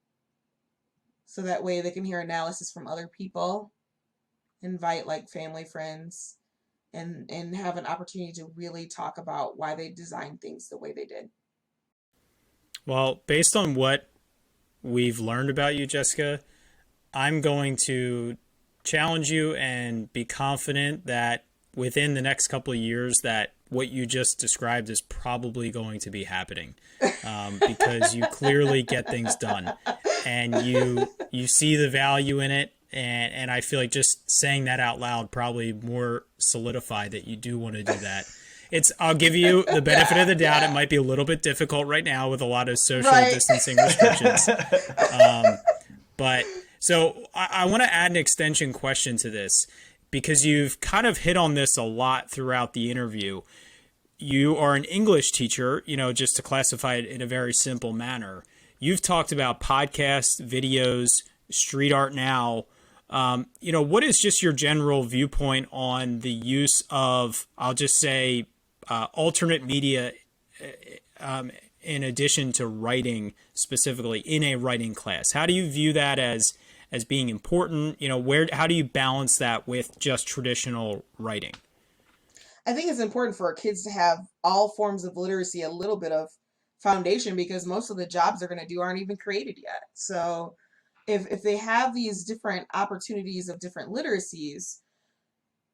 So that way they can hear analysis from other people, invite like family, friends, and have an opportunity to really talk about why they designed things the way they did. Well, based on what we've learned about you, Jessyca, I'm going to challenge you and be confident that within the next couple of years that what you just described is probably going to be happening, because you clearly get things done and you see the value in it. And I feel like just saying that out loud probably more solidified that you do want to do that. I'll give you the benefit of the doubt. It might be a little bit difficult right now with a lot of social distancing restrictions. But so I want to add an extension question to this, because you've kind of hit on this a lot throughout the interview. You are an English teacher, just to classify it in a very simple manner. You've talked about podcasts, videos, street art now. What is just your general viewpoint on the use of, I'll just say, alternate media in addition to writing, specifically in a writing class? How do you view that as being important? How do you balance that with just traditional writing? I think it's important for our kids to have all forms of literacy, a little bit of foundation, because most of the jobs they're going to do aren't even created yet. So if they have these different opportunities of different literacies,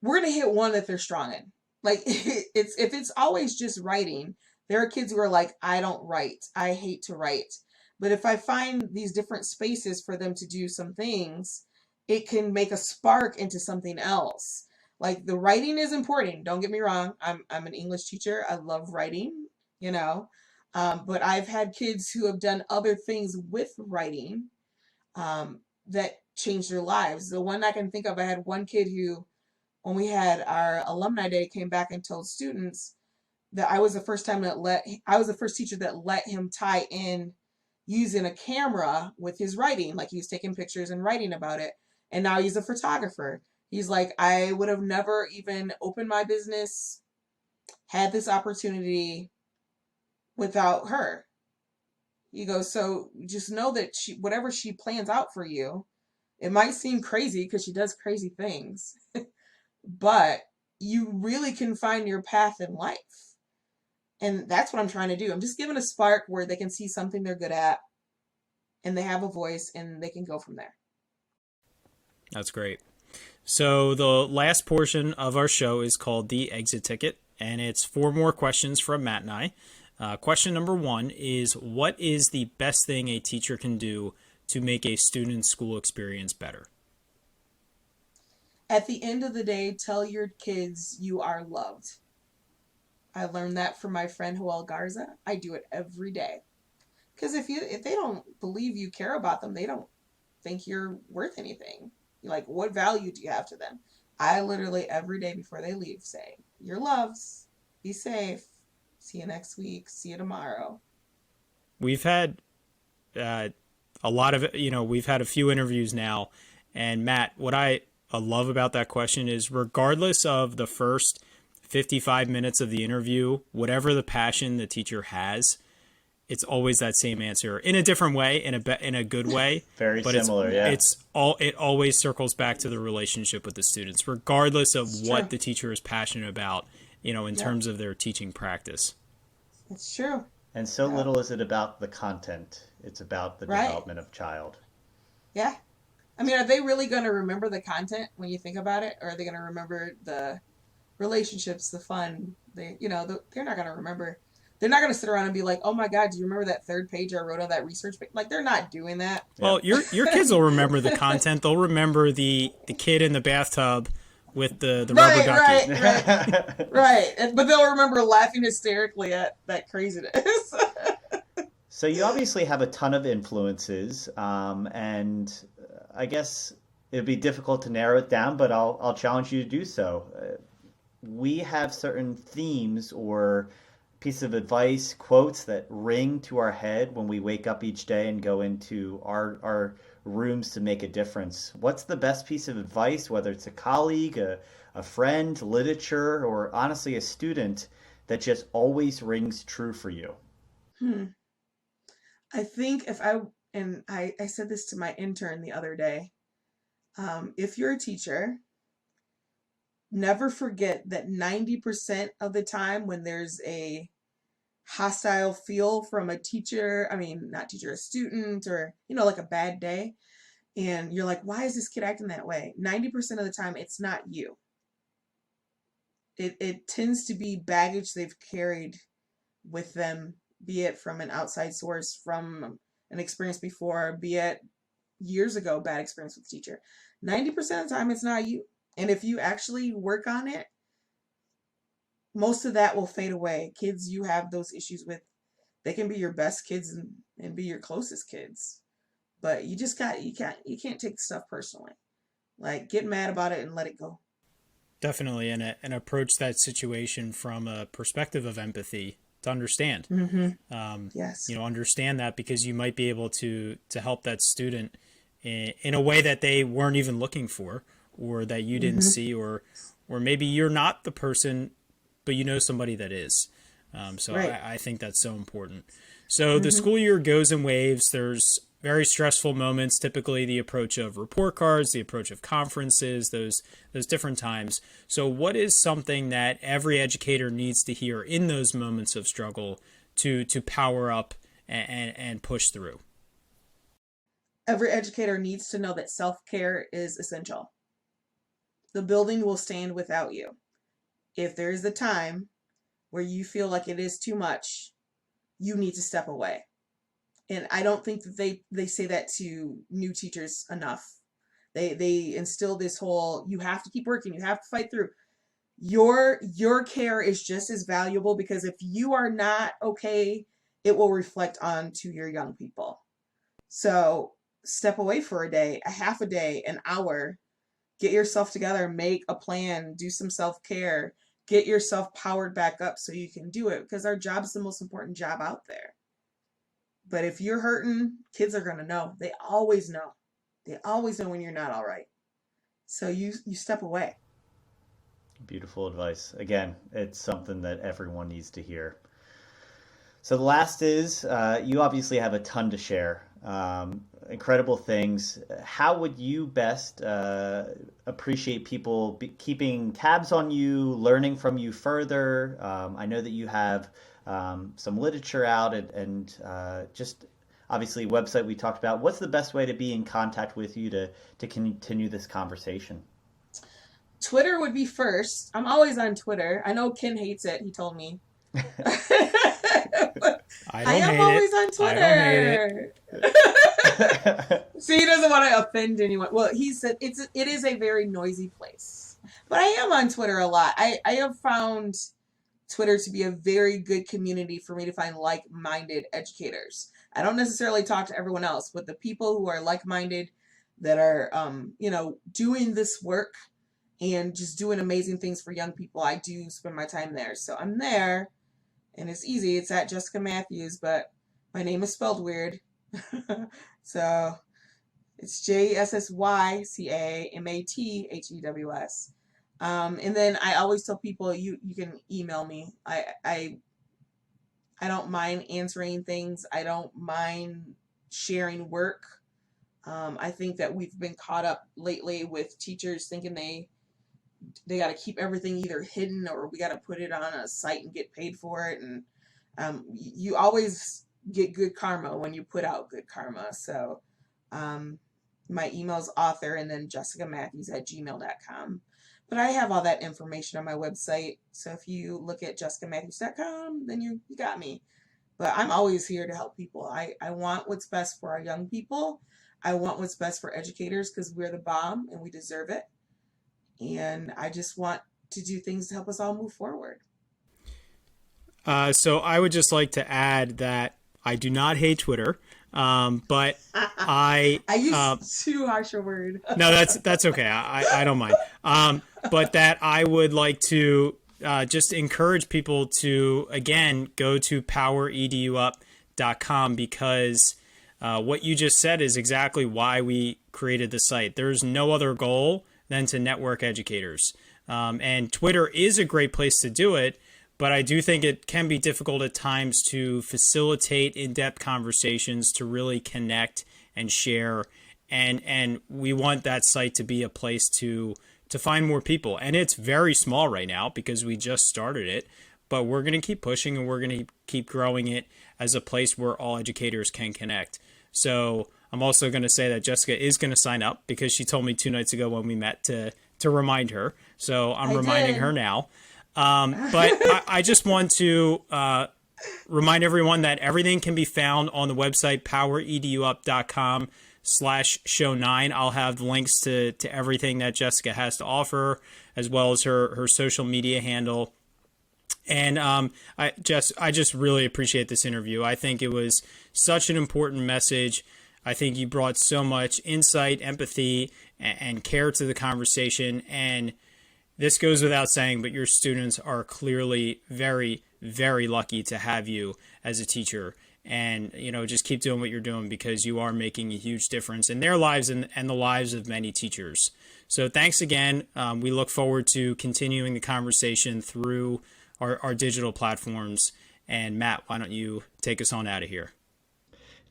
we're going to hit one that they're strong in. Like if it's always just writing, there are kids who are like, I don't write. I hate to write. But if I find these different spaces for them to do some things, it can make a spark into something else. Like the writing is important. Don't get me wrong. I'm an English teacher. I love writing, you know. But I've had kids who have done other things with writing that changed their lives. The one I can think of, I had one kid who, when we had our alumni day, came back and told students that I was the first teacher that let him tie in using a camera with his writing. Like he was taking pictures and writing about it. And now he's a photographer. He's like, I would have never even opened my business, had this opportunity without her. You go, so just know that whatever she plans out for you, it might seem crazy because she does crazy things, but you really can find your path in life. And that's what I'm trying to do. I'm just giving a spark where they can see something they're good at and they have a voice and they can go from there. That's great. So the last portion of our show is called the exit ticket, and it's 4 more questions from Matt and I. Question number 1 is, what is the best thing a teacher can do to make a student's school experience better? At the end of the day, tell your kids you are loved. I learned that from my friend Joel Garza. I do it every day. Because if they don't believe you care about them, they don't think you're worth anything. Like, what value do you have to them? I literally every day before they leave say, you're loved, be safe, see you next week, see you tomorrow. We've had a lot of, we've had a few interviews now. And Matt, what I love about that question is, regardless of the first 55 minutes of the interview, whatever the passion the teacher has, it's always that same answer in a different way, in a good way. Very similar, yeah. It always circles back to the relationship with the students, regardless of what true. The teacher is passionate about, in terms of their teaching practice. It's true. And so little is it about the content. It's about the development of child. Yeah. I mean, are they really going to remember the content when you think about it? Or are they going to remember the relationships, the fun? They're not going to remember. They're not going to sit around and be like, oh my God, do you remember that 3rd page I wrote on that research page? Like, they're not doing that. Well, your kids will remember the content. They'll remember the kid in the bathtub with the rubber ducky. Right. But they'll remember laughing hysterically at that craziness. So you obviously have a ton of influences, and I guess it'd be difficult to narrow it down, but I'll challenge you to do so. We have certain themes or piece of advice, quotes that ring to our head when we wake up each day and go into our rooms to make a difference. What's the best piece of advice, whether it's a colleague, a friend, literature, or honestly a student, that just always rings true for you? I think I said this to my intern the other day, if you're a teacher, never forget that 90% of the time when there's a hostile feel from a teacher, a student, or, like a bad day, and you're like, why is this kid acting that way? 90% of the time, it's not you. It tends to be baggage they've carried with them, be it from an outside source, from an experience before, be it years ago, bad experience with teacher. 90% of the time, it's not you. And if you actually work on it, most of that will fade away. Kids you have those issues with, they can be your best kids and be your closest kids. But you can't take stuff personally. Like, get mad about it and let it go. Definitely, and approach that situation from a perspective of empathy to understand. Yes. Understand that, because you might be able to help that student in a way that they weren't even looking for, or that you didn't see, or maybe you're not the person, but you know somebody that is. Right. I think that's so important. So the school year goes in waves. There's very stressful moments, typically the approach of report cards, the approach of conferences, those different times. So what is something that every educator needs to hear in those moments of struggle to power up and push through? Every educator needs to know that self-care is essential. The building will stand without you. If there is a time where you feel like it is too much, you need to step away. And I don't think that they say that to new teachers enough. They instill this whole, you have to keep working, you have to fight through. Your care is just as valuable, because if you are not okay, it will reflect onto your young people. So step away for a day, a half a day, an hour, get yourself together, make a plan, do some self-care, get yourself powered back up so you can do it, because our job is the most important job out there. But if you're hurting, kids are going to know. They always know. They always know when you're not all right. So you step away. Beautiful advice. Again, it's something that everyone needs to hear. So the last is, you obviously have a ton to share. Incredible things. How would you best appreciate people keeping tabs on you, learning from you further? I know that you have some literature out, and just obviously website we talked about. What's the best way to be in contact with you to continue this conversation? Twitter would be first. I'm always on Twitter. I know Ken hates it. He told me. I am always on Twitter. See, he doesn't want to offend anyone. Well, he said it is a very noisy place. But I am on Twitter a lot. I have found Twitter to be a very good community for me to find like-minded educators. I don't necessarily talk to everyone else, but the people who are like-minded, that are doing this work and just doing amazing things for young people, I do spend my time there. So I'm there, and it's easy. It's at Jessyca Mathews, but my name is spelled weird. So it's JSSYCAMATHEWS. And then I always tell people, you can email me. I don't mind answering things. I don't mind sharing work. I think that we've been caught up lately with teachers thinking they got to keep everything either hidden, or we got to put it on a site and get paid for it. And you always get good karma when you put out good karma. So my email's author and then jessicamathews@gmail.com. But I have all that information on my website. So if you look at jessicamathews.com, then you got me. But I'm always here to help people. I want what's best for our young people. I want what's best for educators, because we're the bomb and we deserve it. And I just want to do things to help us all move forward. So I would just like to add that I do not hate Twitter, but I used too harsh a word. No, that's okay. I don't mind. But that I would like to just encourage people to, again, go to powereduup.com, because what you just said is exactly why we created the site. There's no other goal than to network educators. And Twitter is a great place to do it, but I do think it can be difficult at times to facilitate in-depth conversations, to really connect and share. And we want that site to be a place to find more people. And it's very small right now because we just started it, but we're going to keep pushing, and we're going to keep growing it as a place where all educators can connect. So I'm also going to say that Jessyca is going to sign up, because she told me 2 nights ago when we met to remind her. So I'm reminding her now. But I just want to remind everyone that everything can be found on the website, powereduup.com/show9. I'll have links to everything that Jessyca has to offer, as well as her social media handle. And I just really appreciate this interview. I think it was such an important message. I think you brought so much insight, empathy, and care to the conversation. And this goes without saying, but your students are clearly very, very lucky to have you as a teacher. And, just keep doing what you're doing, because you are making a huge difference in their lives and the lives of many teachers. So thanks again. We look forward to continuing the conversation through our digital platforms. And Matt, why don't you take us on out of here?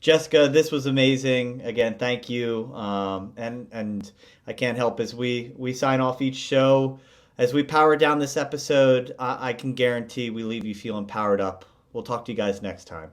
Jessyca, this was amazing. Again, thank you. And I can't help as we sign off each show. As we power down this episode, I can guarantee we leave you feeling powered up. We'll talk to you guys next time.